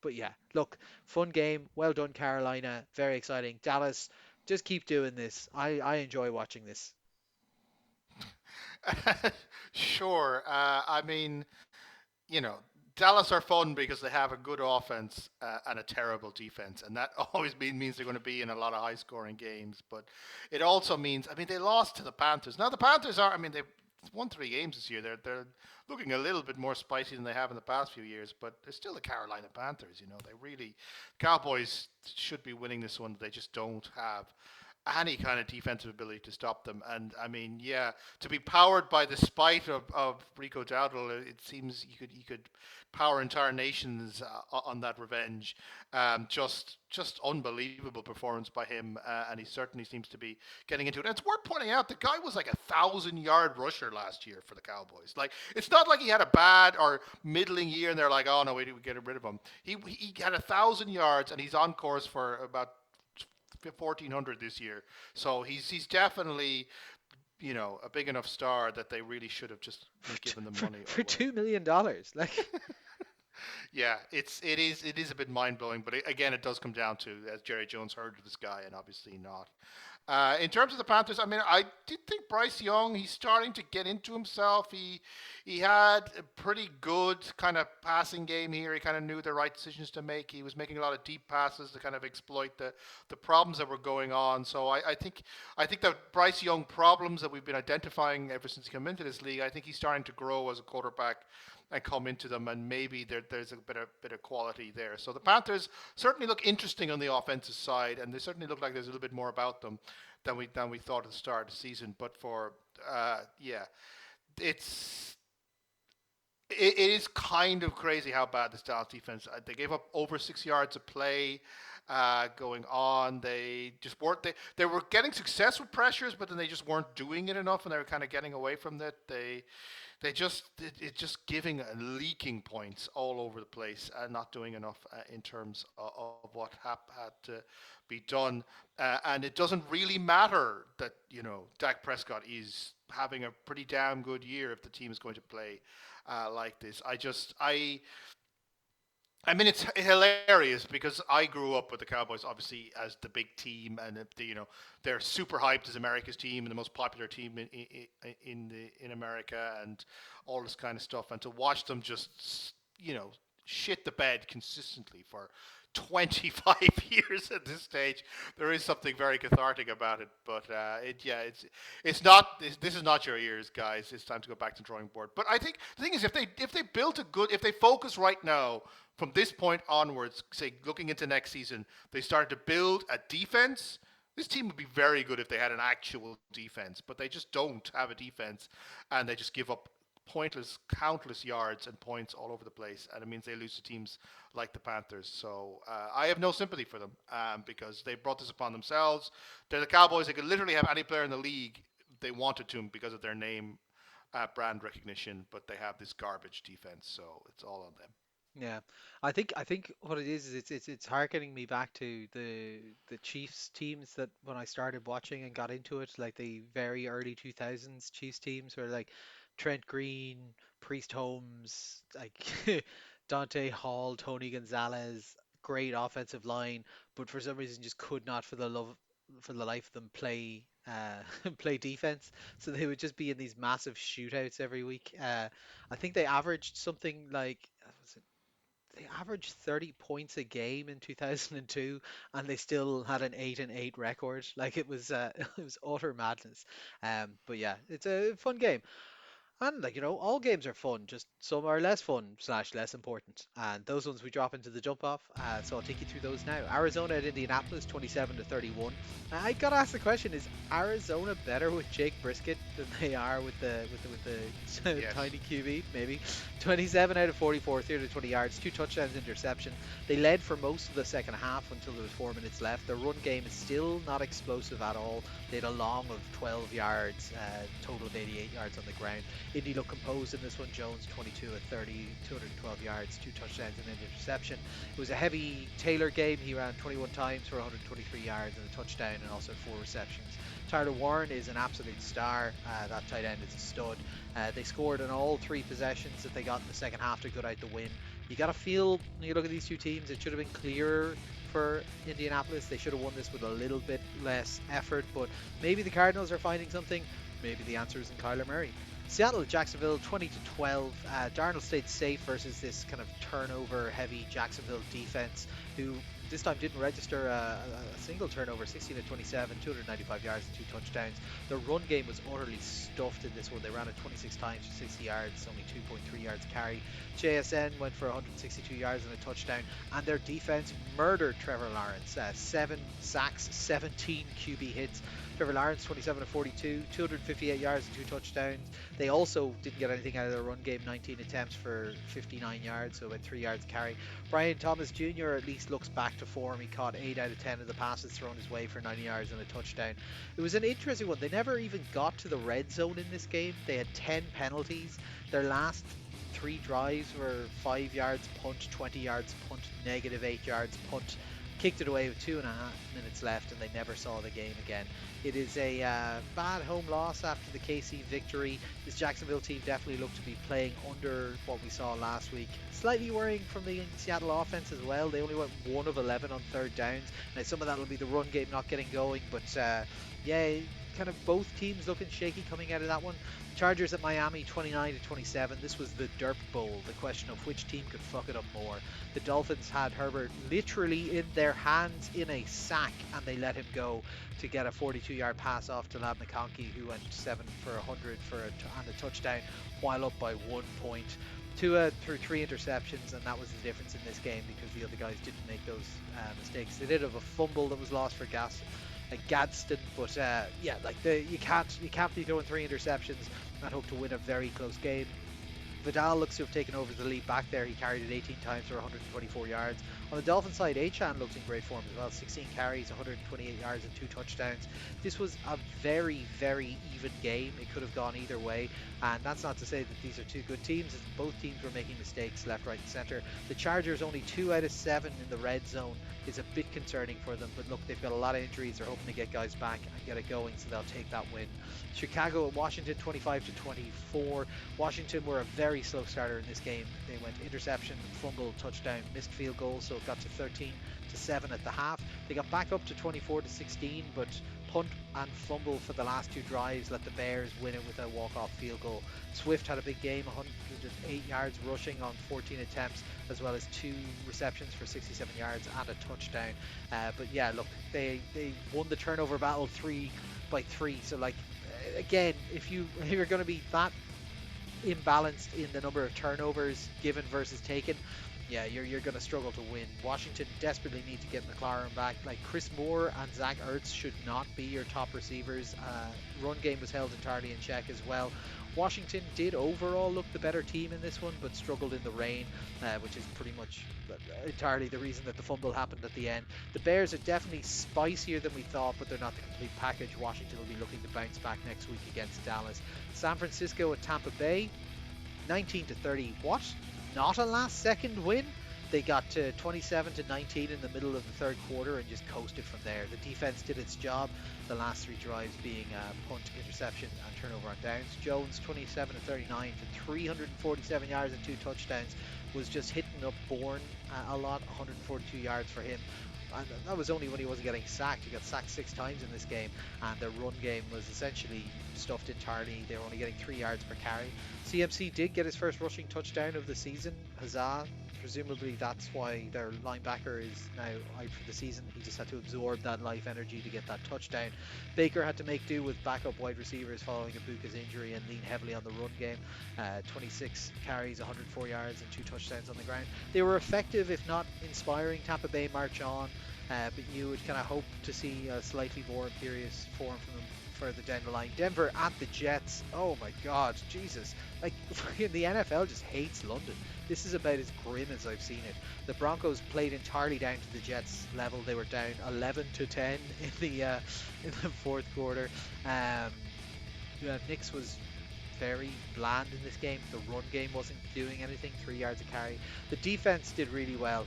But yeah, look, fun game. Well done, Carolina. Very exciting. Dallas, just keep doing this. I enjoy watching this. Sure. I mean, you know, Dallas are fun because they have a good offense and a terrible defense, and that always means they're going to be in a lot of high-scoring games. But it also means, I mean, they lost to the Panthers. Now the Panthers are, I mean, they've won 3 games this year. They're looking a little bit more spicy than they have in the past few years, but they're still the Carolina Panthers. They really Cowboys should be winning this one. They just don't have. any kind of defensive ability to stop them. And I mean, yeah, to be powered by the spite of Rico Dowdle, it seems you could power entire nations on that revenge. Just unbelievable performance by him, and he certainly seems to be getting into it. And it's worth pointing out the guy was like 1,000 yard rusher last year for the Cowboys. Like it's not like he had a bad or middling year, and they're like, oh no, we get rid of him. He had 1,000 yards, and he's on course for about 1,400 this year. So he's definitely a big enough star that they really should have just for given the money for away. $2 million. Like, Yeah, it is a bit mind blowing, but again, it does come down to as Jerry Jones heard of this guy, and obviously not. In terms of the Panthers, I mean, I did think Bryce Young, he's starting to get into himself. He had a pretty good kind of passing game here. He kind of knew the right decisions to make. He was making a lot of deep passes to kind of exploit the problems that were going on. So I think that Bryce Young problems that we've been identifying ever since he came into this league, I think he's starting to grow as a quarterback and come into them, and maybe there's a bit of quality there. So the Panthers certainly look interesting on the offensive side, and they certainly look like there's a little bit more about them than we thought at the start of the season. But for yeah, it's it is kind of crazy how bad the Dallas defense. They gave up over 6 yards of play going on. They just weren't. They were getting success with pressures, but then they just weren't doing it enough, and they were kind of getting away from it. It's just giving and leaking points all over the place and not doing enough in terms of what had to be done. And it doesn't really matter that Dak Prescott is having a pretty damn good year if the team is going to play like this. I mean, it's hilarious because I grew up with the Cowboys, obviously, as the big team, and they're super hyped as America's team and the most popular team in America, and all this kind of stuff. And to watch them just shit the bed consistently for 25 years at this stage, there is something very cathartic about it. But it's not. This is not your ears, guys. It's time to go back to the drawing board. But I think the thing is, if they focus right now from this point onwards, say looking into next season, they start to build a defense. This team would be very good if they had an actual defense, but they just don't have a defense, and they just give up pointless, countless yards and points all over the place, and it means they lose to teams like the Panthers. So I have no sympathy for them because they brought this upon themselves. They're the Cowboys. They could literally have any player in the league they wanted to because of their name brand recognition, but they have this garbage defense, so it's all on them. yeah, I think what it is it's harkening me back to the Chiefs teams that when I started watching and got into it, like the very early 2000s Chiefs teams were like Trent Green, Priest Holmes, like Dante Hall, Tony Gonzalez, great offensive line, but for some reason just could not for the life of them play play defense. So they would just be in these massive shootouts every week. I think they averaged something like they averaged 30 points a game in 2002, and they still had an 8-8 record. Like it was it was utter madness. But yeah, it's a fun game. And like all games are fun, just some are less fun slash less important. And those ones we drop into the jump off. So I'll take you through those now. Arizona at Indianapolis, 27-31. I gotta ask the question: is Arizona better with Jake Brisket than they are with the Yes. tiny QB? Maybe. 27 out of 44, 320 yards, two touchdowns, interception. They led for most of the second half until there was 4 minutes left. Their run game is still not explosive at all. They had a long of 12 yards, total of 88 yards on the ground. Indy looked composed in this one. Jones 22 at 30, 212 yards, two touchdowns and an interception. It was a heavy Taylor game. He ran 21 times for 123 yards and a touchdown and also four receptions. Tyler Warren is an absolute star. That tight end is a stud. They scored on all three possessions that they got in the second half to gut out the win. You got to feel, when you look at these two teams, it should have been clearer for Indianapolis. They should have won this with a little bit less effort, but maybe the Cardinals are finding something. Maybe the answer is in Kyler Murray. Seattle, Jacksonville, 20-12. Darnold stayed safe versus this kind of turnover-heavy Jacksonville defense, who this time didn't register a single turnover, 16 to 27, 295 yards and 2 touchdowns. The run game was utterly stuffed in this one. They ran it 26 times for 60 yards, only 2.3 yards carry. JSN went for 162 yards and a touchdown, and their defense murdered Trevor Lawrence. 7 sacks, 17 QB hits. Trevor Lawrence, 27 to 42, 258 yards and 2 touchdowns. They also didn't get anything out of their run game, 19 attempts for 59 yards, so about 3 yards carry. Brian Thomas Jr. at least looks back to form. He caught 8 out of 10 of the passes thrown his way for 90 yards and a touchdown. It was an interesting one. They never even got to the red zone in this game. They had 10 penalties. Their last 3 drives were 5 yards punt, 20 yards punt, -8 yards punt. Kicked it away with 2.5 minutes left, and they never saw the game again. It is a bad home loss after the KC victory. This Jacksonville team definitely looked to be playing under what we saw last week. Slightly worrying from the Seattle offense as well. They only went 1 of 11 on third downs. Now some of that will be the run game not getting going, but yeah, kind of both teams looking shaky coming out of that one. Chargers at Miami, 29 to 27. This was the Derp Bowl, the question of which team could fuck it up more. The Dolphins had Herbert literally in their hands in a sack, and they let him go to get a 42-yard pass off to Lab McConkey, who went 7 for 100 and a touchdown, while up by 1 point. Tua threw 3 interceptions, and that was the difference in this game because the other guys didn't make those mistakes. They did have a fumble that was lost for Gadsden, but yeah, like you can't be throwing 3 interceptions and hope to win a very close game. Vidal looks to have taken over the lead back there. He carried it 18 times for 124 yards. On the Dolphin side, Achan looked in great form as well. 16 carries, 128 yards and 2 touchdowns. This was a very, very even game. It could have gone either way. And that's not to say that these are two good teams. Both teams were making mistakes left, right and centre. The Chargers only 2 out of 7 in the red zone is a bit concerning for them. But look, they've got a lot of injuries. They're hoping to get guys back and get it going, so they'll take that win. Chicago at Washington, 25 to 24. Washington were a very slow starter in this game. They went interception, fumble, touchdown, missed field goal, so it got to 13 to 7 at the half. They got back up to 24 to 16, but punt and fumble for the last 2 drives let the Bears win it with a walk-off field goal. Swift had a big game, 108 yards rushing on 14 attempts, as well as 2 receptions for 67 yards and a touchdown. But yeah, look, they won the turnover battle 3 by 3. So like, again, if you're going to be that imbalanced in the number of turnovers given versus taken, yeah, you're going to struggle to win. Washington desperately need to get McLaren back. Like, Chris Moore and Zach Ertz should not be your top receivers. Run game was held entirely in check as well. Washington did overall look the better team in this one, but struggled in the rain, which is pretty much entirely the reason that the fumble happened at the end. The Bears are definitely spicier than we thought, but they're not the complete package. Washington will be looking to bounce back next week against Dallas. San Francisco at Tampa Bay, 19 to 30. What? Not a last second win? They got to 27 to 19 in the middle of the third quarter and just coasted from there. The defense did its job, the last 3 drives being punt, interception and turnover on downs. Jones, 27 to 39 for 347 yards and 2 touchdowns, was just hitting up Bourne a lot, 142 yards for him. And that was only when he wasn't getting sacked. He got sacked 6 times in this game, and their run game was essentially stuffed entirely. They were only getting 3 yards per carry. CMC did get his first rushing touchdown of the season. Huzzah. Presumably that's why their linebacker is now out for the season. He just had to absorb that life energy to get that touchdown. Baker had to make do with backup wide receivers following Ibuka's injury and lean heavily on the run game. 26 carries, 104 yards and 2 touchdowns on the ground. They were effective, if not inspiring. Tampa Bay march on, but you would kind of hope to see a slightly more imperious form from them further down the line. Denver at the Jets. Oh my god, Jesus. Like, the NFL just hates London. This is about as grim as I've seen it. The Broncos played entirely down to the Jets level. They were down 11 to 10 in the fourth quarter. Knicks was very bland in this game. The run game wasn't doing anything. 3 yards a carry. The defense did really well.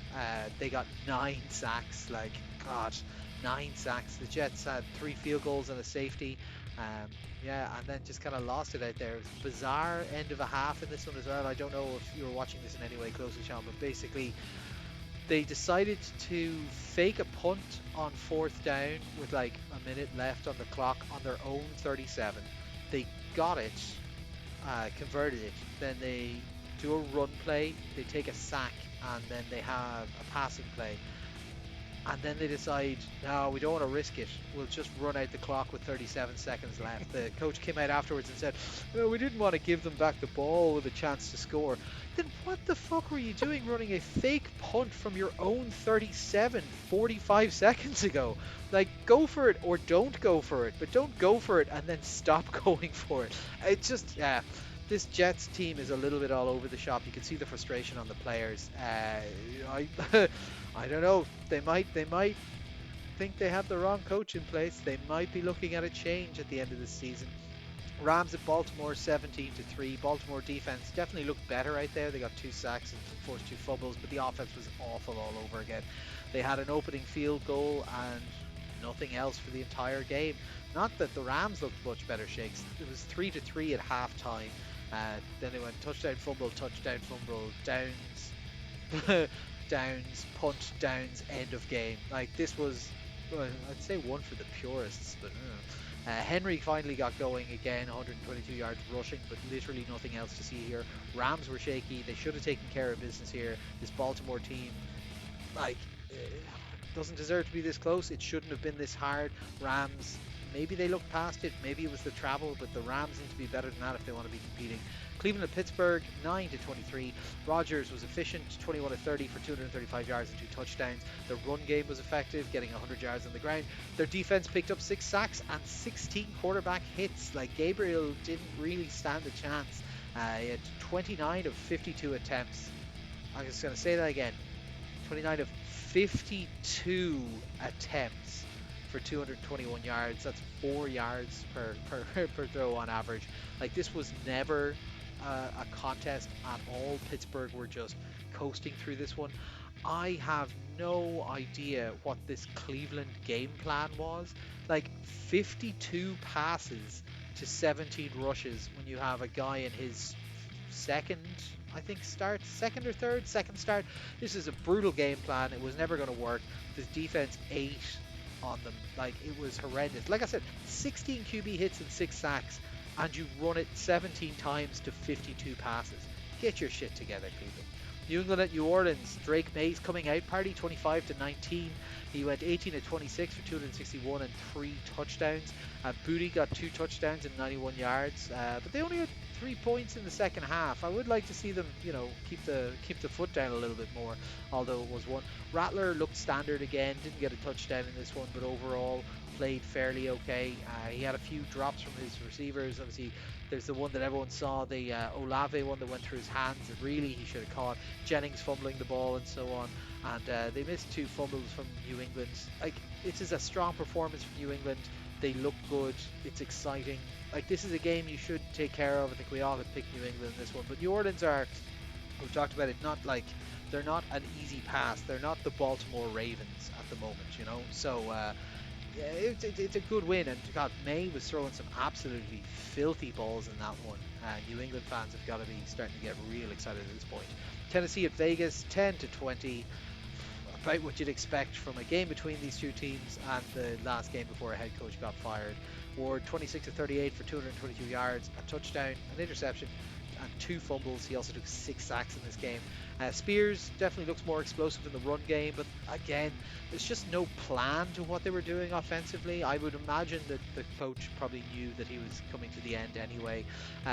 They got 9 sacks. Like, God, 9 sacks. The Jets had 3 field goals and a safety. Yeah, and then just kind of lost it out there. It was a bizarre end of a half in this one as well. I don't know if you were watching this in any way closely, Sean, but basically they decided to fake a punt on 4th down with like a minute left on the clock on their own 37. They got it, converted it, then they do a run play, they take a sack, and then they have a passing play. and then they decide, no, we don't want to risk it. We'll just run out the clock with 37 seconds left. The coach came out afterwards and said, no, we didn't want to give them back the ball with a chance to score. Then what the fuck were you doing running a fake punt from your own 37 45 seconds ago? Like, go for it or don't go for it, but don't go for it and then stop going for it. It's just, yeah. This Jets team is a little bit all over the shop. You can see the frustration on the players. I, I don't know. They might think they have the wrong coach in place. They might be looking at a change at the end of the season. Rams at Baltimore 17-3. Baltimore defense definitely looked better out there. They got 2 sacks and forced 2 fumbles, but the offense was awful all over again. They had an opening field goal and nothing else for the entire game. Not that the Rams looked much better shakes. It was 3-3 at halftime. Then they went touchdown, fumble, downs, downs, punt, downs, end of game. Like this was, well, I'd say one for the purists, but Henry finally got going again, 122 yards rushing, but literally nothing else to see here. Rams were shaky. They should have taken care of business here. This Baltimore team, like, doesn't deserve to be this close. It shouldn't have been this hard. Rams, maybe they looked past it. Maybe it was the travel, but the Rams need to be better than that if they want to be competing. Cleveland at Pittsburgh, 9-23. Rodgers was efficient, 21-30 for 235 yards and 2 touchdowns. Their run game was effective, getting 100 yards on the ground. Their defense picked up 6 sacks and 16 quarterback hits. Like Gabriel didn't really stand a chance. He had 29 of 52 attempts. I'm just going to say that again. 29 of 52 attempts for 221 yards. That's 4 yards per throw on average. Like this was never a contest at all. Pittsburgh were just coasting through this one. I have no idea what this Cleveland game plan was. Like 52 passes to 17 rushes when you have a guy in his second, I think, second or third, second start. This is a brutal game plan. It was never going to work. This defense ate on them. Like, it was horrendous. Like I said, 16 QB hits and 6 sacks, and you run it 17 times to 52 passes. Get your shit together, Cleveland. New England at New Orleans. Drake May's coming out party, 25-19. He went 18-26 for 261 and 3 touchdowns. Booty got 2 touchdowns and 91 yards, but they only had 3 points in the second half. I would like to see them, keep the foot down a little bit more. Although it was one. Rattler looked standard again. Didn't get a touchdown in this one, but overall played fairly okay. He had a few drops from his receivers. Obviously, there's the one that everyone saw, the Olave one that went through his hands that really he should have caught. Jennings fumbling the ball and so on. And they missed 2 fumbles from New England. Like, this is a strong performance from New England. They look good. It's exciting. Like, this is a game you should take care of. I think we all had picked New England in this one. But New Orleans are, we've talked about it, not like, they're not an easy pass. They're not the Baltimore Ravens at the moment. So, yeah, it's a good win. And God, May was throwing some absolutely filthy balls in that one. New England fans have got to be starting to get real excited at this point. Tennessee at Vegas, 10-20. About what you'd expect from a game between these two teams and the last game before a head coach got fired. Ward 26-38 for 222 yards, a touchdown, an interception, and 2 fumbles. He also took 6 sacks in this game. Spears definitely looks more explosive in the run game, but again, there's just no plan to what they were doing offensively. I would imagine that the coach probably knew that he was coming to the end anyway.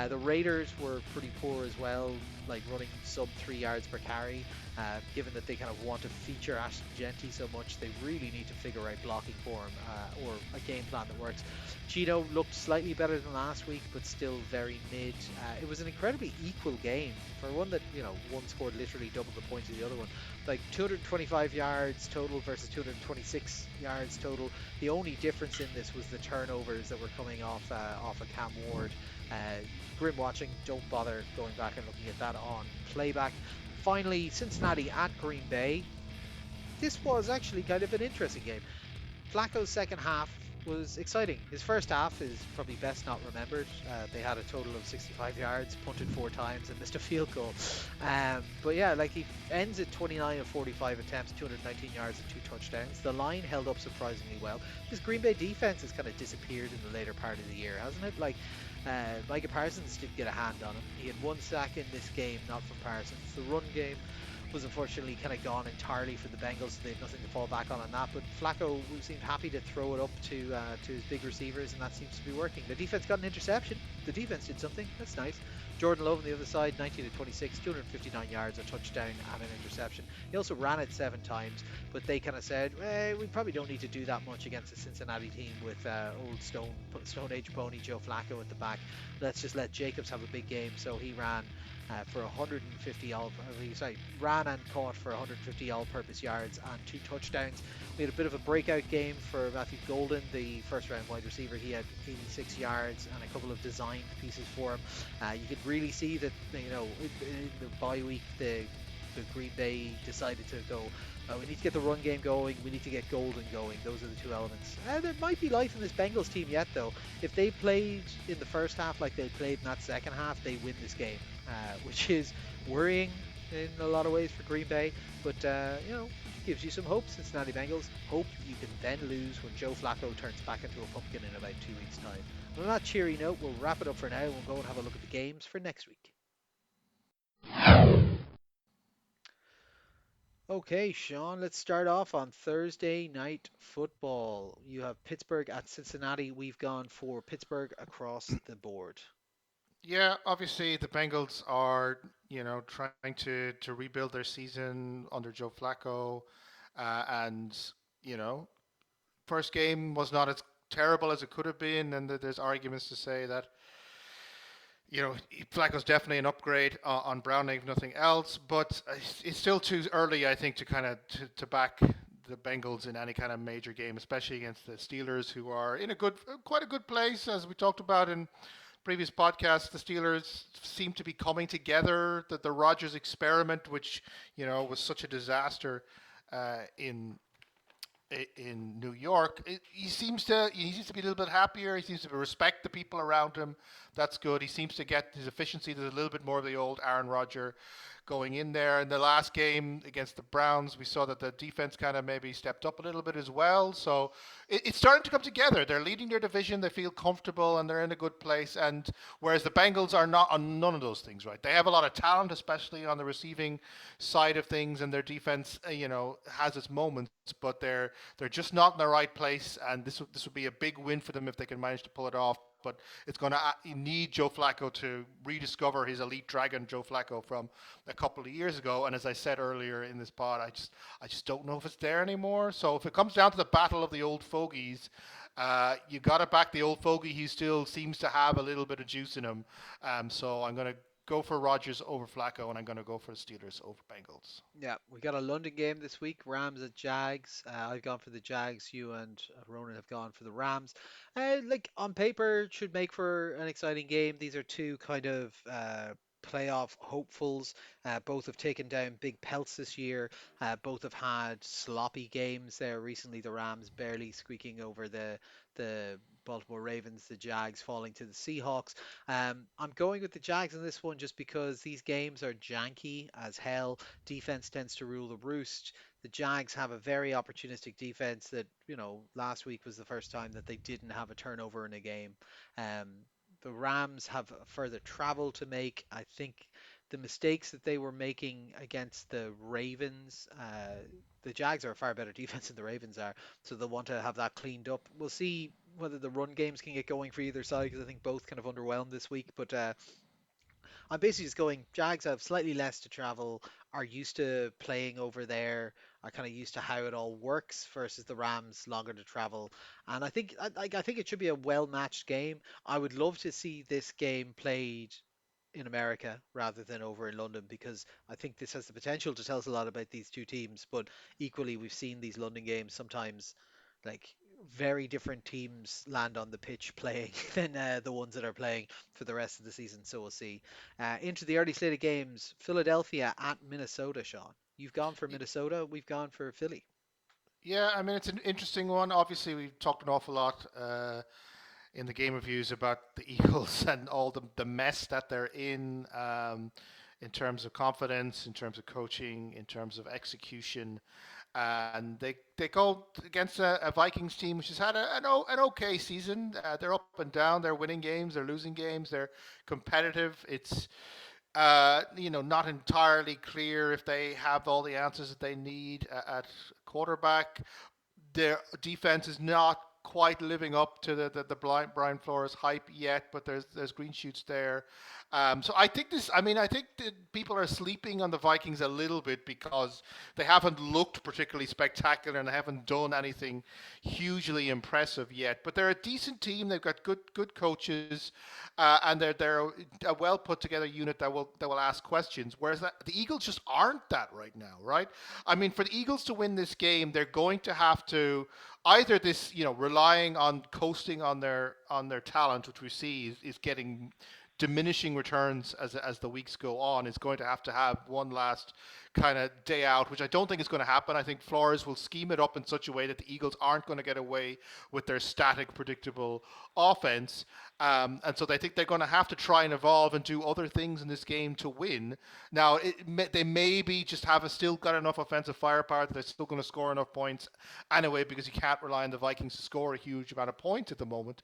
The Raiders were pretty poor as well, like running sub 3 yards per carry. Given that they kind of want to feature Ashton Genty so much, they really need to figure out blocking for him or a game plan that works. Gino looked slightly better than last week, but still very mid. It was an incredibly equal game for one that, one scored literally double the points of the other one. Like 225 yards total versus 226 yards total. The only difference in this was the turnovers that were coming off of Cam Ward. Grim watching, don't bother going back and looking at that on playback. Finally, Cincinnati at Green Bay. This was actually kind of an interesting game. Flacco's second half was exciting. His first half is probably best not remembered. They had a total of 65 yards, punted 4 times, and missed a field goal. But yeah, like he ends at 29 of 45 attempts, 219 yards and 2 touchdowns. The line held up surprisingly well. This Green Bay defense has kind of disappeared in the later part of the year, hasn't it? Like, Micah Parsons didn't get a hand on him. He had 1 sack in this game, not from Parsons. The run game was unfortunately kind of gone entirely for the Bengals, so they have nothing to fall back on that. But Flacco seemed happy to throw it up to his big receivers, and that seems to be working. The defense got an interception. The defense did something. That's nice. Jordan Love on the other side, 19 to 26, 259 yards, a touchdown, and an interception. He also ran it 7 times, but they kind of said, we probably don't need to do that much against a Cincinnati team with old Stone Age pony Joe Flacco at the back. Let's just let Jacobs have a big game. So he ran for 150 ran and caught for 150 all-purpose yards and 2 touchdowns. We had a bit of a breakout game for Matthew Golden, the first-round wide receiver. He had 86 yards and a couple of designed pieces for him. You could really see that, in the bye week, the Green Bay decided to go, we need to get the run game going, we need to get Golden going. Those are the two elements. There might be life in this Bengals team yet, though. If they played in the first half like they played in that second half, they win this game, which is worrying in a lot of ways for Green Bay. But, it gives you some hope, Cincinnati Bengals. Hope you can then lose when Joe Flacco turns back into a pumpkin in about 2 weeks' time. And on that cheery note, we'll wrap it up for now. We'll go and have a look at the games for next week. Okay, Sean, let's start off on Thursday night football. You have Pittsburgh at Cincinnati. We've gone for Pittsburgh across the board. Yeah, obviously the Bengals are, trying to rebuild their season under Joe Flacco, and you know, first game was not as terrible as it could have been, and there's arguments to say that Flacco's definitely an upgrade on Browning, if nothing else. But it's still too early, I think, to kind of to back the Bengals in any kind of major game, especially against the Steelers, who are in quite a good place, as we talked about in previous podcasts. The Steelers seem to be coming together. The Rodgers experiment, which was such a disaster in New York, he seems to be a little bit happier. He seems to respect the people around him. That's good. He seems to get his efficiency. There's a little bit more of the old Aaron Rodgers going in there. In the last game against the Browns, we saw that the defense kind of maybe stepped up a little bit as well. So it's starting to come together. They're leading their division. They feel comfortable and they're in a good place. And whereas the Bengals are not on none of those things, right? They have a lot of talent, especially on the receiving side of things, and their defense, has its moments, but they're just not in the right place. And this would be a big win for them if they can manage to pull it off. But it's going to need Joe Flacco to rediscover his elite dragon, Joe Flacco, from a couple of years ago. And as I said earlier in this pod, I just don't know if it's there anymore. So if it comes down to the battle of the old fogies, you got to back the old fogey. He still seems to have a little bit of juice in him. So I'm going to go for Rodgers over Flacco, and I'm going to go for the Steelers over Bengals. Yeah, we got a London game this week. Rams at Jags. I've gone for the Jags. You and Ronan have gone for the Rams. Like on paper, it should make for an exciting game. These are two kind of playoff hopefuls. Both have taken down big pelts this year. Both have had sloppy games there recently. The Rams barely squeaking over the Baltimore Ravens. The Jags falling to the Seahawks. I'm going with the Jags in this one just because these games are janky as hell. Defense tends to rule the roost. The Jags have a very opportunistic defense that, last week was the first time that they didn't have a turnover in a game. Um, the Rams have further travel to make. I think the mistakes that they were making against the Ravens, the Jags are a far better defense than the Ravens are, so they'll want to have that cleaned up. We'll see whether the run games can get going for either side because I think both kind of underwhelmed this week. But I'm basically just going, Jags have slightly less to travel, are used to playing over there, are kind of used to how it all works versus the Rams longer to travel. And I think it should be a well matched game. I would love to see this game played in America rather than over in London because I think this has the potential to tell us a lot about these two teams. But equally, we've seen these London games sometimes like very different teams land on the pitch playing than the ones that are playing for the rest of the season. So we'll see. Into the early slate of games, Philadelphia at Minnesota, Sean. You've gone for Minnesota. We've gone for Philly. Yeah, I mean, it's an interesting one. Obviously, we've talked an awful lot in the game reviews about the Eagles and all the mess that they're in terms of confidence, in terms of coaching, in terms of execution. And they go against a Vikings team which has had an okay season. They're up and down. They're winning games. They're losing games. They're competitive. Not entirely clear if they have all the answers that they need at quarterback. Their defense is not quite living up to the Brian Flores hype yet, but there's green shoots there. So I think this. I mean, I think that people are sleeping on the Vikings a little bit because they haven't looked particularly spectacular and they haven't done anything hugely impressive yet. But they're a decent team. They've got good coaches, and they're a well put together unit that will ask questions. Whereas the Eagles just aren't that right now, right? I mean, for the Eagles to win this game, they're going to have to either this, relying on coasting on their talent, which we see is getting diminishing returns as the weeks go on, is going to have one last kind of day out, which I don't think is going to happen. I think Flores will scheme it up in such a way that the Eagles aren't going to get away with their static, predictable offense. And so they think they're going to have to try and evolve and do other things in this game to win. Now, they maybe just have still got enough offensive firepower that they're still going to score enough points anyway, because you can't rely on the Vikings to score a huge amount of points at the moment.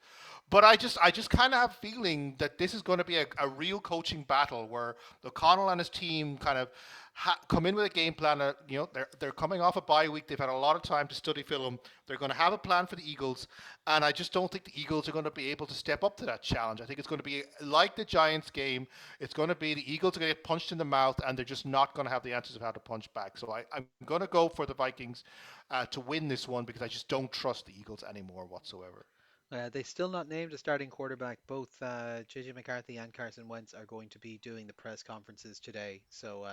But I just kind of have a feeling that this is going to be a real coaching battle where O'Connell and his team kind of come in with a game plan. They're coming off a bye week. They've had a lot of time to study film. They're going to have a plan for the Eagles, and I just don't think the Eagles are going to be able to step up to that challenge. I think it's going to be like the Giants game. It's going to be the Eagles are going to get punched in the mouth, and they're just not going to have the answers of how to punch back. So I'm going to go for the Vikings to win this one because I just don't trust the Eagles anymore whatsoever. They still not named a starting quarterback. Both JJ McCarthy and Carson Wentz are going to be doing the press conferences today, so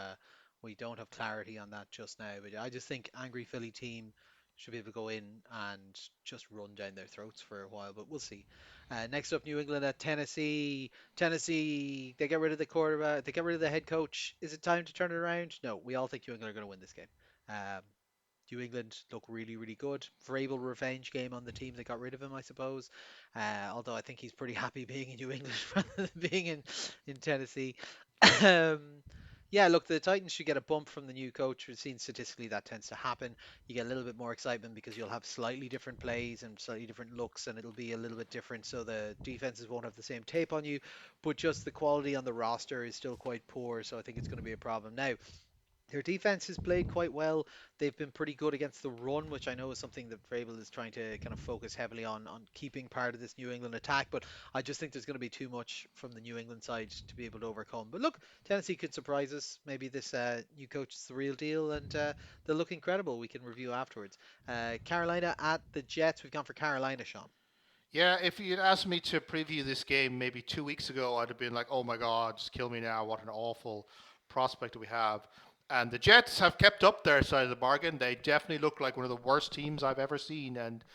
we don't have clarity on that just now. But I just think angry Philly team should be able to go in and just run down their throats for a while. But we'll see. Next up, New England at Tennessee. Tennessee, they get rid of the quarterback. They get rid of the head coach. Is it time to turn it around? No, we all think New England are going to win this game. Um, New England look really, really good. Vrabel revenge game on the team that got rid of him, I suppose. Although I think he's pretty happy being in New England rather than being in Tennessee. um, yeah, look, the Titans should get a bump from the new coach. We've seen statistically that tends to happen. You get a little bit more excitement because you'll have slightly different plays and slightly different looks, and it'll be a little bit different. So the defenses won't have the same tape on you, but just the quality on the roster is still quite poor. So I think it's going to be a problem. Now, their defense has played quite well. They've been pretty good against the run, which I know is something that Vrabel is trying to kind of focus heavily on keeping part of this New England attack. But I just think there's going to be too much from the New England side to be able to overcome. But look, Tennessee could surprise us. Maybe this new coach is the real deal, and they look incredible. We can review afterwards. Carolina at the Jets. We've gone for Carolina, Sean. Yeah, if you'd asked me to preview this game maybe 2 weeks ago, I'd have been like, "Oh my God, just kill me now! What an awful prospect we have." And the Jets have kept up their side of the bargain. They definitely look like one of the worst teams I've ever seen, and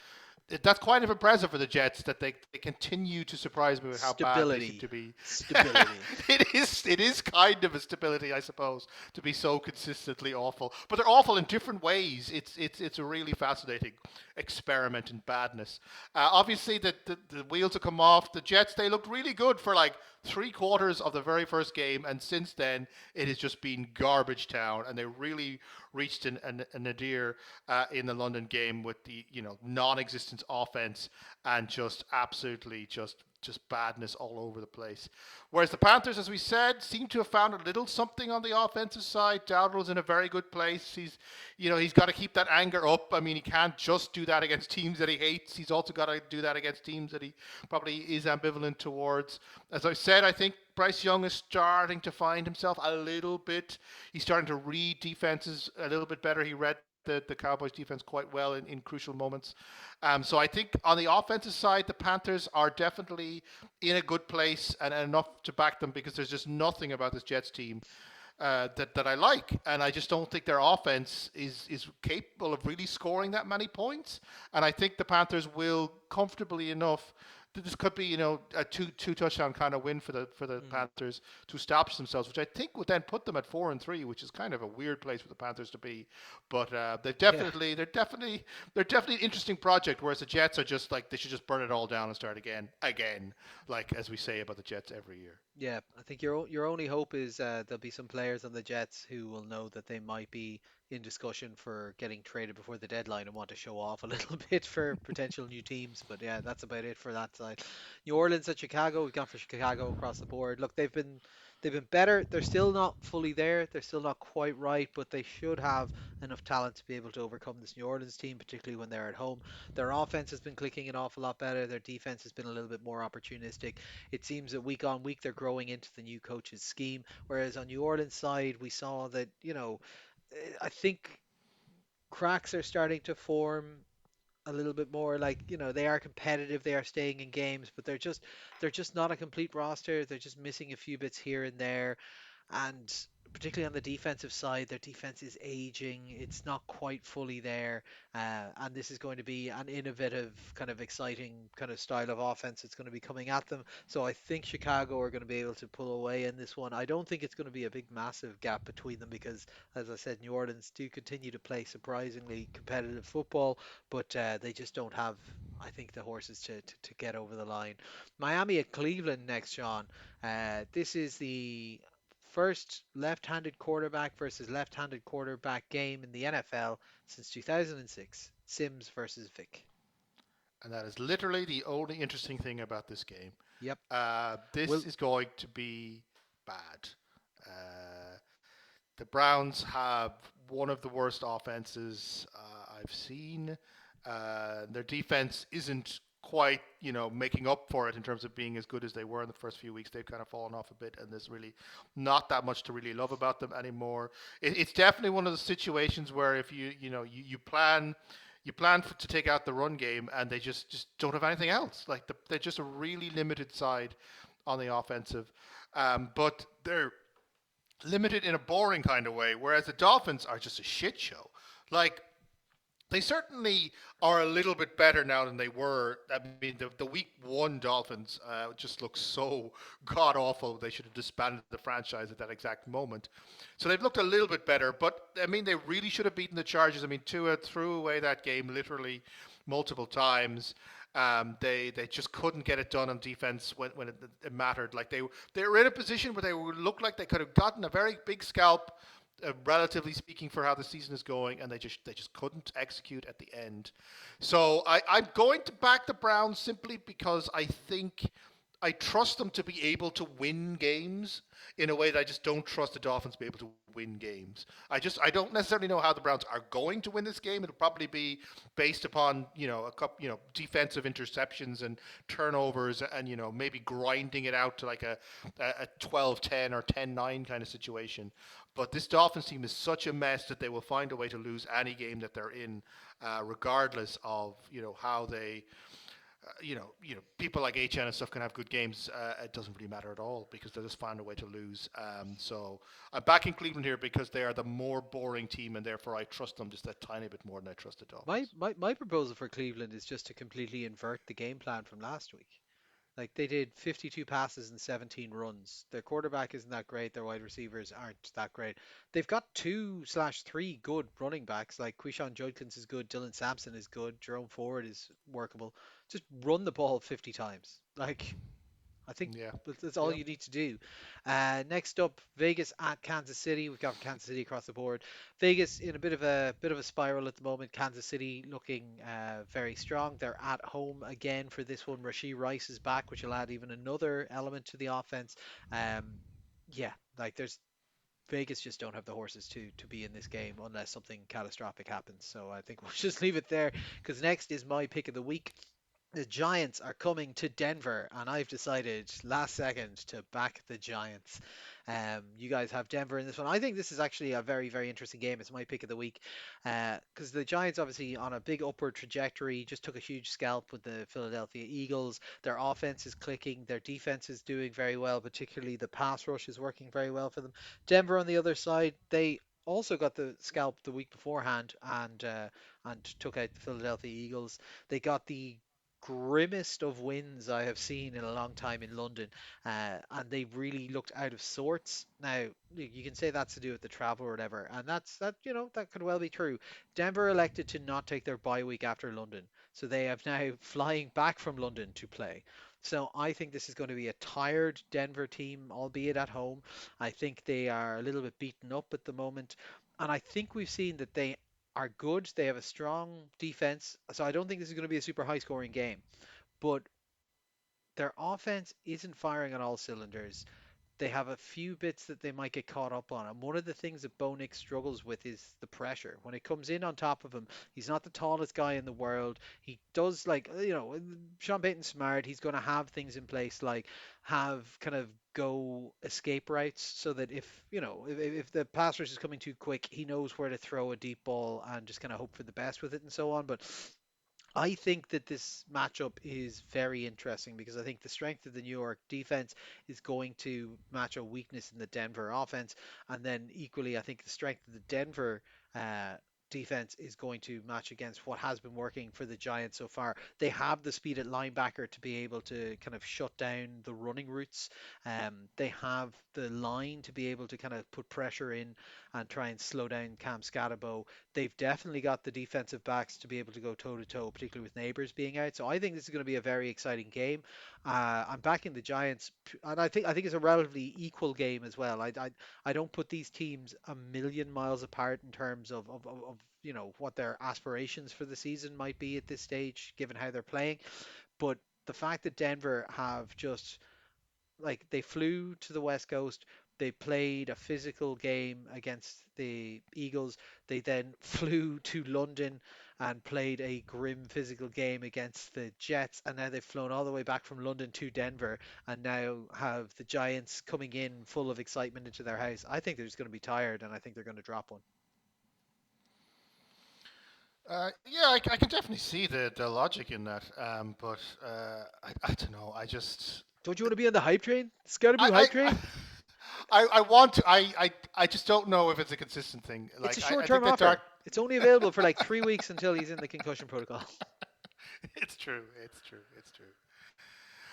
that's quite impressive for the Jets that they continue to surprise me with how bad they seem Stability. to be. Stability. It is kind of a stability, I suppose, to be so consistently awful. But they're awful in different ways. It's a really fascinating experiment in badness. Obviously, the wheels have come off. The Jets, they looked really good for like 3 quarters of the very first game, and since then it has just been garbage town. And they really reached a nadir in the London game with the non-existent offense and just absolutely just badness all over the place. Whereas the Panthers, as we said, seem to have found a little something on the offensive side. Dowdle's in a very good place. He's got to keep that anger up. I mean, he can't just do that against teams that he hates. He's also got to do that against teams that he probably is ambivalent towards. As I said, I think Bryce Young is starting to find himself a little bit. He's starting to read defenses a little bit better. He read the Cowboys defense quite well in crucial moments. So I think on the offensive side, the Panthers are definitely in a good place and enough to back them because there's just nothing about this Jets team that I like, and I just don't think their offense is capable of really scoring that many points. And I think the Panthers will comfortably enough. This could be, a two touchdown kind of win for the Mm. Panthers to establish themselves, which I think would then put them at 4-3, which is kind of a weird place for the Panthers to be. But Yeah. they're definitely an interesting project. Whereas the Jets are just like they should just burn it all down and start again, like as we say about the Jets every year. Yeah, I think your only hope is there'll be some players on the Jets who will know that they might be in discussion for getting traded before the deadline and want to show off a little bit for potential new teams. But yeah, that's about it for that side. New Orleans at Chicago, we've gone for Chicago across the board. Look, They've been better. They're still not fully there. They're still not quite right, but they should have enough talent to be able to overcome this New Orleans team, particularly when they're at home. Their offense has been clicking an awful lot better. Their defense has been a little bit more opportunistic. It seems that week on week they're growing into the new coach's scheme. Whereas on New Orleans side, we saw that, I think cracks are starting to form a little bit more. Like, they are competitive, they are staying in games, but they're just not a complete roster. They're just missing a few bits here and there, and particularly on the defensive side, their defense is aging. It's not quite fully there, and this is going to be an innovative, kind of exciting kind of style of offense that's going to be coming at them. So I think Chicago are going to be able to pull away in this one. I don't think it's going to be a big, massive gap between them because, as I said, New Orleans do continue to play surprisingly competitive football, but they just don't have, I think, the horses to get over the line. Miami at Cleveland next, Sean. This is the first left-handed quarterback versus left-handed quarterback game in the NFL since 2006. Sims versus Vic. And that is literally the only interesting thing about this game. Yep. This Well, is going to be bad. Uh, the Browns have one of the worst offenses I've seen. Their defense isn't quite, making up for it in terms of being as good as they were in the first few weeks. They've kind of fallen off a bit, and there's really not that much to really love about them anymore. It's definitely one of the situations where if you plan to take out the run game, and they just don't have anything else. Like they're just a really limited side on the offensive, but they're limited in a boring kind of way. Whereas the Dolphins are just a shit show. Like they certainly are a little bit better now than they were. I mean, the week one Dolphins just look so god awful. They should have disbanded the franchise at that exact moment. So they've looked a little bit better, but I mean, they really should have beaten the Chargers. I mean, Tua threw away that game literally multiple times. They just couldn't get it done on defense when it mattered. Like they were in a position where they looked like they could have gotten a very big scalp, relatively speaking, for how the season is going, and they just couldn't execute at the end. So I'm going to back the Browns simply because I think I trust them to be able to win games in a way that I just don't trust the Dolphins to be able to win games. I don't necessarily know how the Browns are going to win this game. It'll probably be based upon a couple defensive interceptions and turnovers, and maybe grinding it out to like a 12-10 or 10-9 kind of situation. But this Dolphins team is such a mess that they will find a way to lose any game that they're in, regardless of how they people like HN and stuff can have good games. It doesn't really matter at all because they'll just find a way to lose. So I'm backing Cleveland here because they are the more boring team, and therefore I trust them just a tiny bit more than I trust the my, Dolphins. my, my proposal for Cleveland is just to completely invert the game plan from last week. Like they did 52 passes and 17 runs. Their quarterback isn't that great. Their wide receivers aren't that great. They've got two/three good running backs. Like Quishon Judkins is good. Dylan Sampson is good. Jerome Ford is workable. Just run the ball 50 times. Like I think Yeah. that's all Yeah. you need to do. Next up, Vegas at Kansas City. We've got Kansas City across the board. Vegas in a bit of a spiral at the moment. Kansas City looking very strong. They're at home again for this one. Rasheed Rice is back, which will add even another element to the offense. Um, yeah, like there's Vegas just don't have the horses to be in this game unless something catastrophic happens. So I think we'll just leave it there because next is my pick of the week. The Giants are coming to Denver, and I've decided last second to back the Giants. You guys have Denver in this one. I think this is actually a very, very interesting game. It's my pick of the week because the Giants obviously on a big upward trajectory just took a huge scalp with the Philadelphia Eagles. Their offense is clicking, their defense is doing very well, particularly the pass rush is working very well for them. Denver on the other side, they also got the scalp the week beforehand and took out the Philadelphia Eagles. They got the grimmest of wins I have seen in a long time in London, and they really looked out of sorts. Now you can say that's to do with the travel or whatever, and that could well be true. Denver elected to not take their bye week after London, so they have now flying back from London to play. So I think this is going to be a tired Denver team, albeit at home. I think they are a little bit beaten up at the moment, and I think we've seen that they are good. They have a strong defense, so I don't think this is going to be a super high scoring game. But their offense isn't firing on all cylinders. they have a few bits that they might get caught up on. And one of the things that Bo Nix struggles with is the pressure. When it comes in on top of him, he's not the tallest guy in the world. He does like, Sean Payton's smart. He's going to have things in place like have kind of go escape routes so that if the pass rush is coming too quick, he knows where to throw a deep ball and just kind of hope for the best with it and so on. But I think that this matchup is very interesting because I think the strength of the New York defense is going to match a weakness in the Denver offense. And then equally, I think the strength of the Denver uh, defense is going to match against what has been working for the Giants so far. They have the speed at linebacker to be able to kind of shut down the running routes. They have the line to be able to kind of put pressure in and try and slow down Cam Scatterbo. They've definitely got the defensive backs to be able to go toe to toe, particularly with Neighbors being out. So I think this is going to be a very exciting game. I'm backing the Giants, and I think it's a relatively equal game as well. I don't put these teams a million miles apart in terms of what their aspirations for the season might be at this stage, given how they're playing. But the fact that Denver have just like they flew to the West Coast. They played a physical game against the Eagles. They then flew to London and played a grim physical game against the Jets. And now they've flown all the way back from London to Denver and now have the Giants coming in full of excitement into their house. I think they're just going to be tired and I think they're going to drop one. Yeah, I can definitely see the logic in that. But I don't know. Don't you want to be on the hype train? Scotty I, hype I, train? I want to. I just don't know if it's a consistent thing. It's a Like I think short-term that Dark. offer. It's only available for like 3 weeks until he's in the concussion protocol. It's true. It's true. It's true.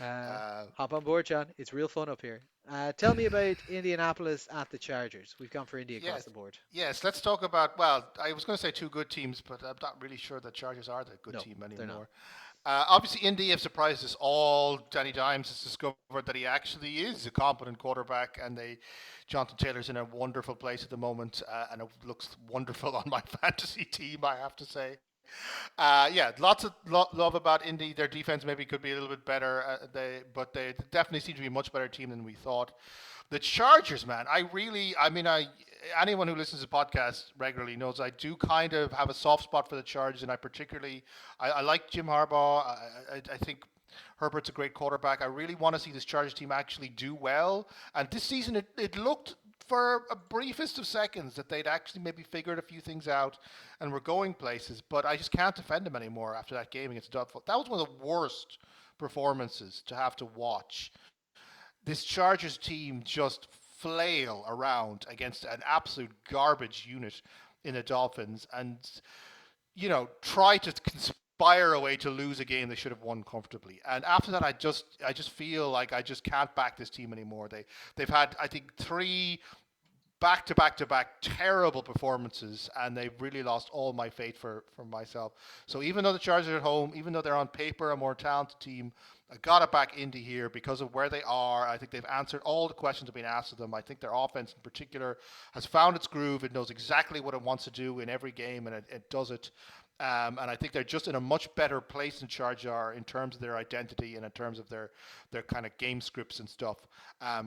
Uh, Uh, Hop on board, John. It's real fun up here. Tell me about Indianapolis at the Chargers. We've gone for Indy across yes. the board. Yes. Let's talk about. Well, I was going to say two good teams, but I'm not really sure the Chargers are the good No, team they're not. anymore. Obviously, Indy have surprised us all. Danny Dimes has discovered that he actually is a competent quarterback, and Jonathan Taylor's in a wonderful place at the moment, and it looks wonderful on my fantasy team, I have to say. Yeah, lots of love about Indy. Their defense maybe could be a little bit better, but they definitely seem to be a much better team than we thought. The Chargers, man, I mean, anyone who listens to podcasts regularly knows I do kind of have a soft spot for the Chargers, and I like Jim Harbaugh. I think Herbert's a great quarterback. I really want to see this Chargers team actually do well. And this season, it looked for a briefest of seconds that they'd actually maybe figured a few things out and were going places. But I just can't defend them anymore after that game against Doubtful. That was one of the worst performances to have to watch. This Chargers team just flail around against an absolute garbage unit in the Dolphins and try to conspire a way to lose a game they should have won comfortably. And after that, I just feel like I just can't back this team anymore. They've had I think three back to back to back terrible performances, and they've really lost all my faith for myself. So even though the Chargers are at home, even though they're on paper a more talented team, I got to back Indy here because of where they are. I think they've answered all the questions that have been asked of them. I think their offense in particular has found its groove. It knows exactly what it wants to do in every game, and it does it. And I think they're just in a much better place than Chargers are in terms of their identity and in terms of their kind of game scripts and stuff.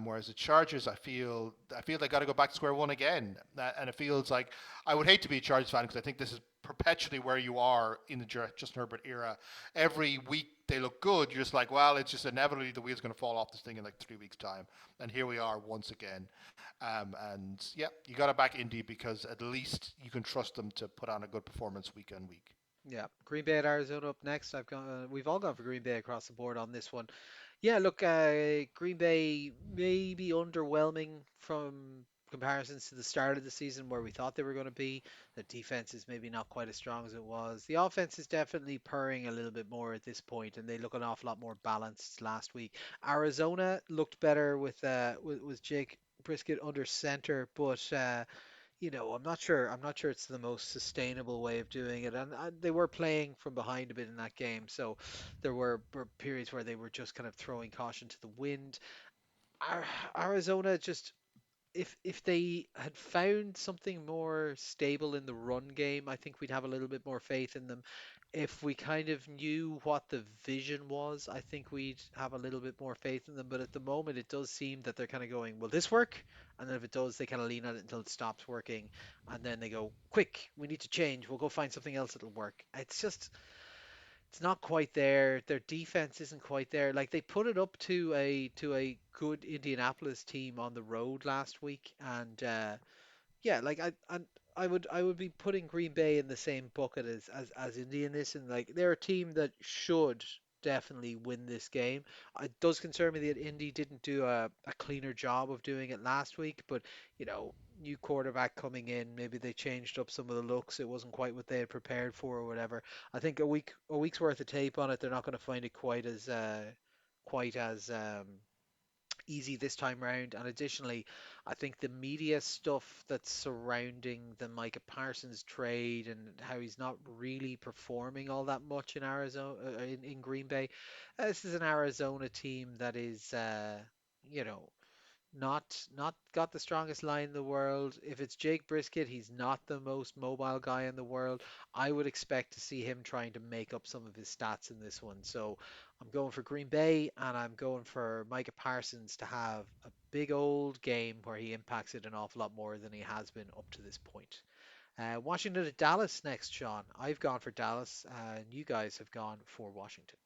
Whereas the Chargers, I feel they got to go back to square one again, and it feels like I would hate to be a Chargers fan because I think this is perpetually where you are in the Justin Herbert era. Every week they look good, you're just like, well, it's just inevitably the wheel's going to fall off this thing in like 3 weeks' time, and here we are once again. And yeah, you got to back Indy because at least you can trust them to put on a good performance week on week. Yeah, Green Bay at Arizona up next. We've all gone for Green Bay across the board on this one. Yeah, look, Green Bay may be underwhelming from comparisons to the start of the season where we thought they were going to be. The defense is maybe not quite as strong as it was. The offense is definitely purring a little bit more at this point, and they look an awful lot more balanced last week. Arizona looked better with Jake Brisket under center, but I'm not sure. I'm not sure it's the most sustainable way of doing it. And they were playing from behind a bit in that game, so there were periods where they were just kind of throwing caution to the wind. Arizona just. if they had found something more stable in the run game, I think we'd have a little bit more faith in them. If we kind of knew what the vision was, I think we'd have a little bit more faith in them. But at the moment, it does seem that they're kind of going, will this work? And then if it does, they kind of lean on it until it stops working. And then they go, quick, we need to change. We'll go find something else that'll work. It's not quite there. Their defense isn't quite there. Like they put it up to a good Indianapolis team on the road last week, and yeah, like I would be putting Green Bay in the same bucket as Indy in this, and like they're a team that should definitely win this game. It does concern me that Indy didn't do a cleaner job of doing it last week, but you know, new quarterback coming in, maybe they changed up some of the looks. It wasn't quite what they had prepared for or whatever. I think a week's worth of tape on it, they're not going to find it quite as easy this time round. And additionally, I think the media stuff that's surrounding the Micah Parsons trade and how he's not really performing all that much in Arizona, in Green Bay. This is an Arizona team that is, you know, not got the strongest line in the world. If it's Jake Brisket, he's not the most mobile guy in the world. I would expect to see him trying to make up some of his stats in this one. So I'm going for Green Bay and I'm going for Micah Parsons to have a big old game where he impacts it an awful lot more than he has been up to this point. Washington at Dallas next, Sean. I've gone for Dallas, and you guys have gone for Washington.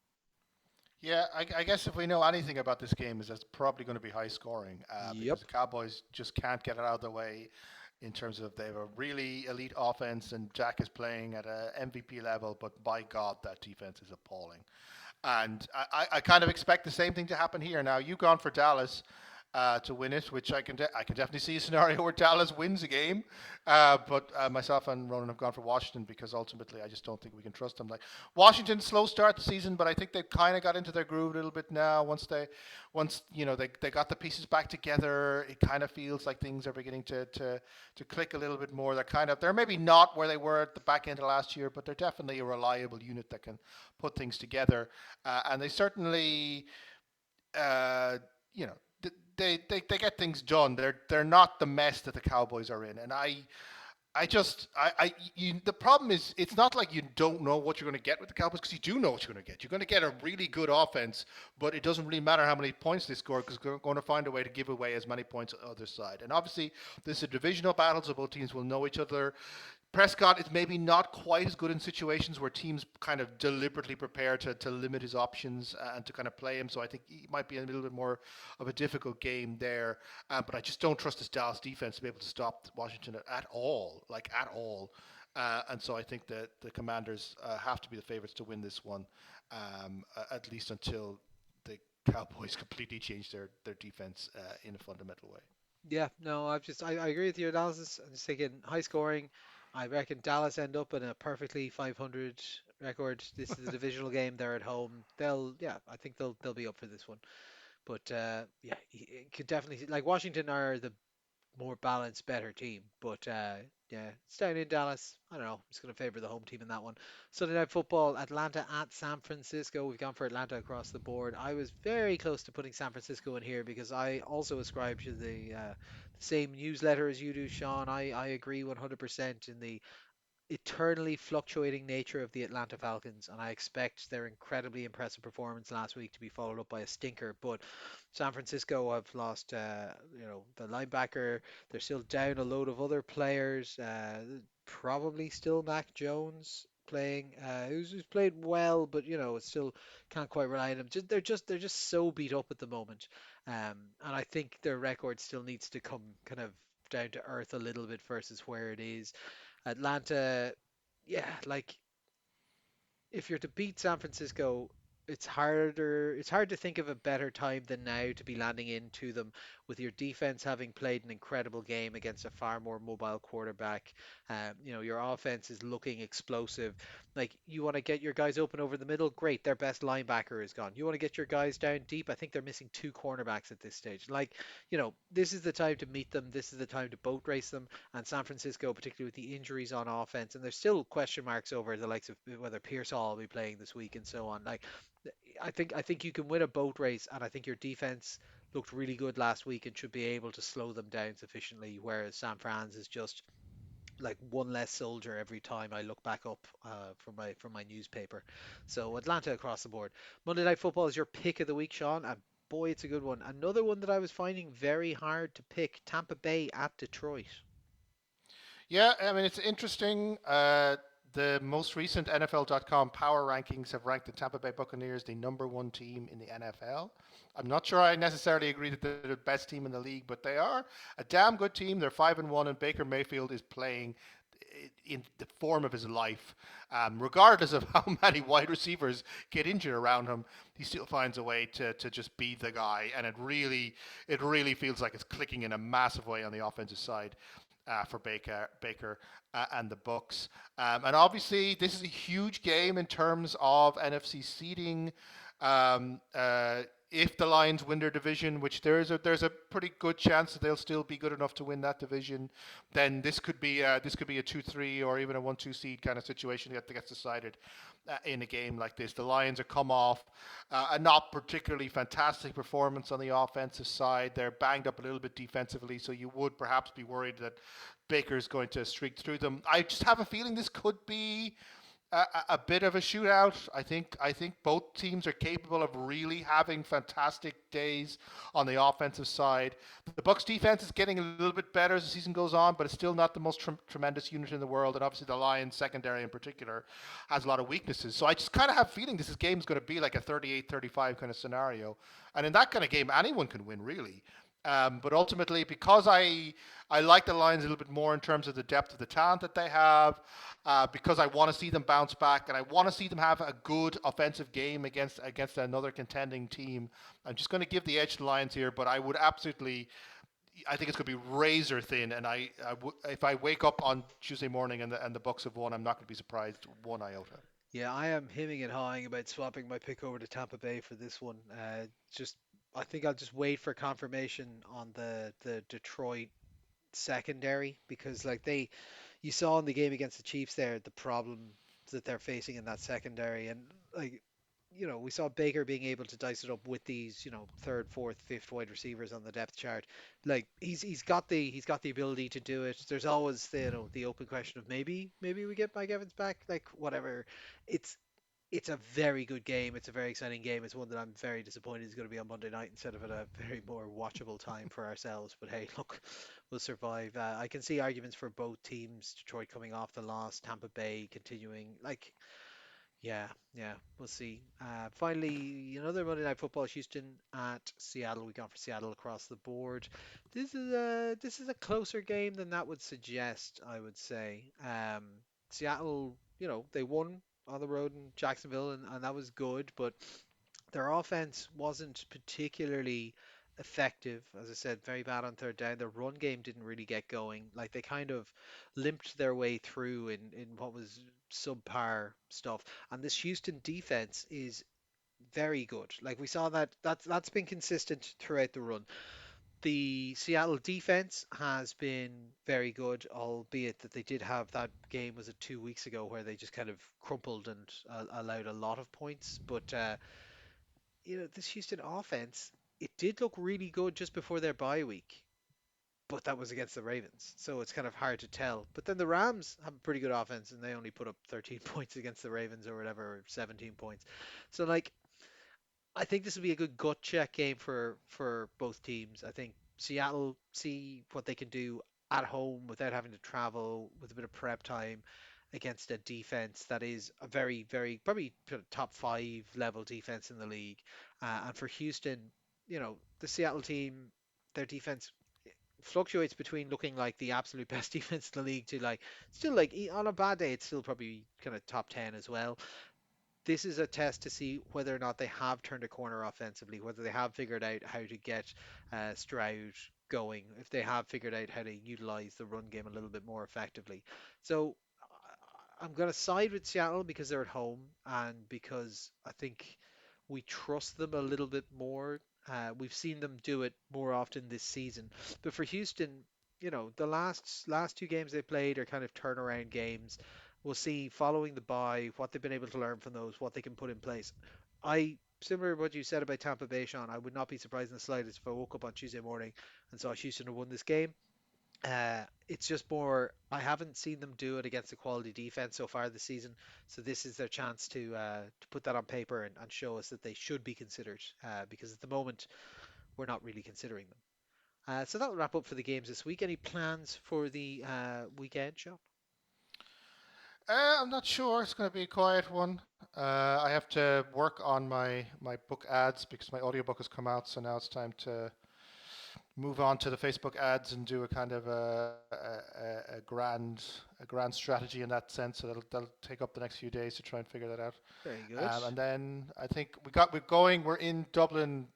Yeah, I guess if we know anything about this game is that it's probably going to be high scoring because the Yep. Cowboys just can't get it out of the way in terms of they have a really elite offense and Jack is playing at a MVP level, but by God, that defense is appalling. And I kind of expect the same thing to happen here. Now, you've gone for Dallas to win it, which I can definitely see a scenario where Dallas wins a game. But myself and Ronan have gone for Washington because ultimately I just don't think we can trust them. Like Washington, slow start the season, but I think they've kind of got into their groove a little bit now. Once they got the pieces back together, it kind of feels like things are beginning to click a little bit more. They're maybe not where they were at the back end of last year, but they're definitely a reliable unit that can put things together. And they certainly, uh, you know, they get things done. They're not the mess that the Cowboys are in. And the problem is it's not like you don't know what you're going to get with the Cowboys because you do know what you're going to get. You're going to get a really good offense, but it doesn't really matter how many points they score because they're going to find a way to give away as many points on the other side. And obviously, this is a divisional battle, so both teams will know each other. Prescott is maybe not quite as good in situations where teams kind of deliberately prepare to limit his options and to kind of play him. So I think he might be a little bit more of a difficult game there. But I just don't trust this Dallas defense to be able to stop Washington at all, like at all. And so I think that the Commanders have to be the favorites to win this one, at least until the Cowboys completely change their defense in a fundamental way. Yeah, no, I agree with your analysis. I'm just thinking high scoring. I reckon Dallas end up in a perfectly 500 record. This is a divisional game. They're at home. Yeah, I think they'll be up for this one. But yeah, you could definitely see, like Washington are the more balanced, better team. But yeah, it's down in Dallas. I don't know. I'm just going to favor the home team in that one. Sunday Night Football, Atlanta at San Francisco. We've gone for Atlanta across the board. I was very close to putting San Francisco in here because I also ascribe to the same newsletter as you do, Sean. I agree 100% in the eternally fluctuating nature of the Atlanta Falcons, and I expect their incredibly impressive performance last week to be followed up by a stinker. But San Francisco have lost, the linebacker. They're still down a load of other players. Probably still Mac Jones playing, who's played well, but it's still can't quite rely on him. They're just so beat up at the moment, and I think their record still needs to come kind of down to earth a little bit versus where it is. Atlanta, yeah, like if you're to beat San Francisco, it's harder. It's hard to think of a better time than now to be landing into them with your defense having played an incredible game against a far more mobile quarterback. Your offense is looking explosive. Like you want to get your guys open over the middle, great. Their best linebacker is gone. You want to get your guys down deep. I think they're missing two cornerbacks at this stage. Like, this is the time to meet them. This is the time to boat race them. And San Francisco, particularly with the injuries on offense, and there's still question marks over the likes of whether Pearsall will be playing this week and so on. Like, I think you can win a boat race, and I think your defense looked really good last week and should be able to slow them down sufficiently, whereas San Fran's is just like one less soldier every time I look back up from my newspaper. So Atlanta across the board. Monday Night Football is your pick of the week, Sean, and boy, it's a good one. Another one that I was finding very hard to pick: Tampa Bay at Detroit. Yeah, I mean, it's interesting. The most recent NFL.com power rankings have ranked the Tampa Bay Buccaneers the number one team in the NFL. I'm not sure I necessarily agree that they're the best team in the league, but they are a damn good team. They're 5-1, and Baker Mayfield is playing in the form of his life. Regardless of how many wide receivers get injured around him, he still finds a way to just be the guy, and it really feels like it's clicking in a massive way on the offensive side for Baker and the Bucks. And obviously, this is a huge game in terms of NFC seeding. If the Lions win their division, which there's a pretty good chance that they'll still be good enough to win that division, then this could be a 2-3 or even a 1-2 seed kind of situation that gets decided in a game like this. The Lions are come off a not particularly fantastic performance on the offensive side. They're banged up a little bit defensively, so you would perhaps be worried that Baker's going to streak through them. I just have a feeling this could be a bit of a shootout. I think both teams are capable of really having fantastic days on the offensive side. The Bucks defense is getting a little bit better as the season goes on, but it's still not the most tremendous unit in the world. And obviously the Lions secondary in particular has a lot of weaknesses. So I just kind of have a feeling this game is going to be like a 38-35 kind of scenario. And in that kind of game, anyone can win really. But ultimately, because I like the Lions a little bit more in terms of the depth of the talent that they have, because I want to see them bounce back and I want to see them have a good offensive game against another contending team. I'm just going to give the edge to the Lions here, but I would absolutely. I think it's going to be razor thin, and if I wake up on Tuesday morning and the Bucks have won, I'm not going to be surprised one iota. Yeah, I am hemming and hawing about swapping my pick over to Tampa Bay for this one. Just I think I'll just wait for confirmation on the Detroit secondary because like you saw in the game against the Chiefs there the problem that they're facing in that secondary and like we saw Baker being able to dice it up with these, third, fourth, fifth wide receivers on the depth chart. Like he's got the ability to do it. There's always the open question of maybe we get Mike Evans back, like whatever. It's it's a very good game. It's a very exciting game. It's one that I'm very disappointed is going to be on Monday night instead of at a very more watchable time for ourselves. But hey, look, we'll survive. I can see arguments for both teams. Detroit coming off the loss, Tampa Bay continuing. Like, yeah, yeah, we'll see. Finally, another Monday Night Football, Houston at Seattle. We gone for Seattle across the board. This is a closer game than that would suggest, I would say. Seattle, they won on the road in Jacksonville, and that was good, but their offense wasn't particularly effective. As I said, very bad on third down. Their run game didn't really get going. Like they kind of limped their way through in what was subpar stuff. And this Houston defense is very good. Like we saw that's been consistent throughout the run. The Seattle defense has been very good, albeit that they did have that game was it 2 weeks ago where they just kind of crumpled and allowed a lot of points. But this Houston offense, it did look really good just before their bye week, but that was against the Ravens, so it's kind of hard to tell. But then the Rams have a pretty good offense, and they only put up 13 points against the Ravens or whatever, or 17 points. So like, I think this will be a good gut check game for both teams. I think Seattle see what they can do at home without having to travel with a bit of prep time against a defense that is a very, very probably top five level defense in the league. And for Houston, the Seattle team, their defense fluctuates between looking like the absolute best defense in the league to like still like on a bad day it's still probably kind of top 10 as well. This is a test to see whether or not they have turned a corner offensively, whether they have figured out how to get Stroud going, if they have figured out how to utilize the run game a little bit more effectively. So I'm going to side with Seattle because they're at home and because I think we trust them a little bit more. We've seen them do it more often this season. But for Houston, the last two games they played are kind of turnaround games. we'll see following the bye what they've been able to learn from those, what they can put in place. Similar to what you said about Tampa Bay, Sean, I would not be surprised in the slightest if I woke up on Tuesday morning and saw Houston have won this game. It's just more, I haven't seen them do it against a quality defense so far this season. So this is their chance to put that on paper and show us that they should be considered. Because at the moment, we're not really considering them. So that'll wrap up for the games this week. Any plans for the weekend, Sean? I'm not sure. It's going to be a quiet one. I have to work on my book ads because my audiobook has come out, so now it's time to move on to the Facebook ads and do a kind of a grand strategy in that sense. So that'll take up the next few days to try and figure that out. Very good. And then I think we're in Dublin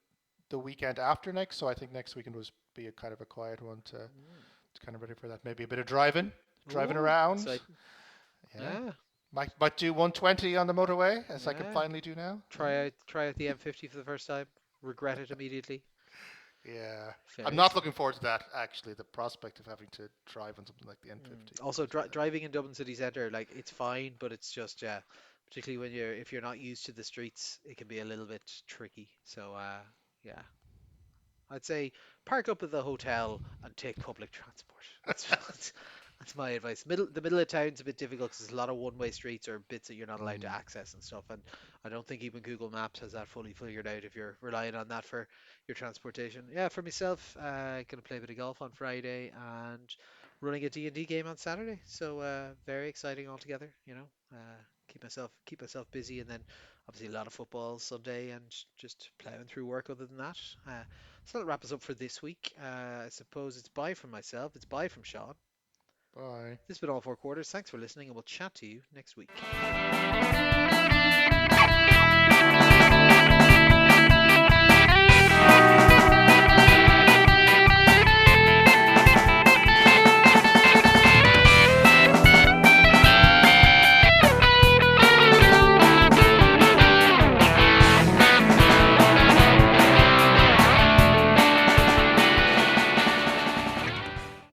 the weekend after next, so I think next weekend was be a kind of a quiet one to kind of ready for that. Maybe a bit of driving Oh, around. exciting. Yeah, Yeah, might do 120 on the motorway as I can yeah. finally do now. Yeah. Try out the M50 for the first time. Regret it immediately. Yeah, I'm Very not exciting. looking forward to that. Actually, the prospect of having to drive on something like the N50. Also, But driving in Dublin city centre, like it's fine, but it's just yeah, particularly when you're if you're not used to the streets, it can be a little bit tricky. So yeah, I'd say park up at the hotel and take public transport. That's my advice. The middle of town's a bit difficult because there's a lot of one-way streets or bits that you're not allowed to mm, access and stuff. And I don't think even Google Maps has that fully figured out if you're relying on that for your transportation. Yeah, for myself, gonna play a bit of golf on Friday and running a D&D game on Saturday. So very exciting altogether. Keep myself busy, and then obviously a lot of football Sunday and just plowing through work. Other than that, so that wraps us up for this week. I suppose it's bye from myself. It's bye from Sean. bye. This has been all four quarters. Thanks for listening, and we'll chat to you next week.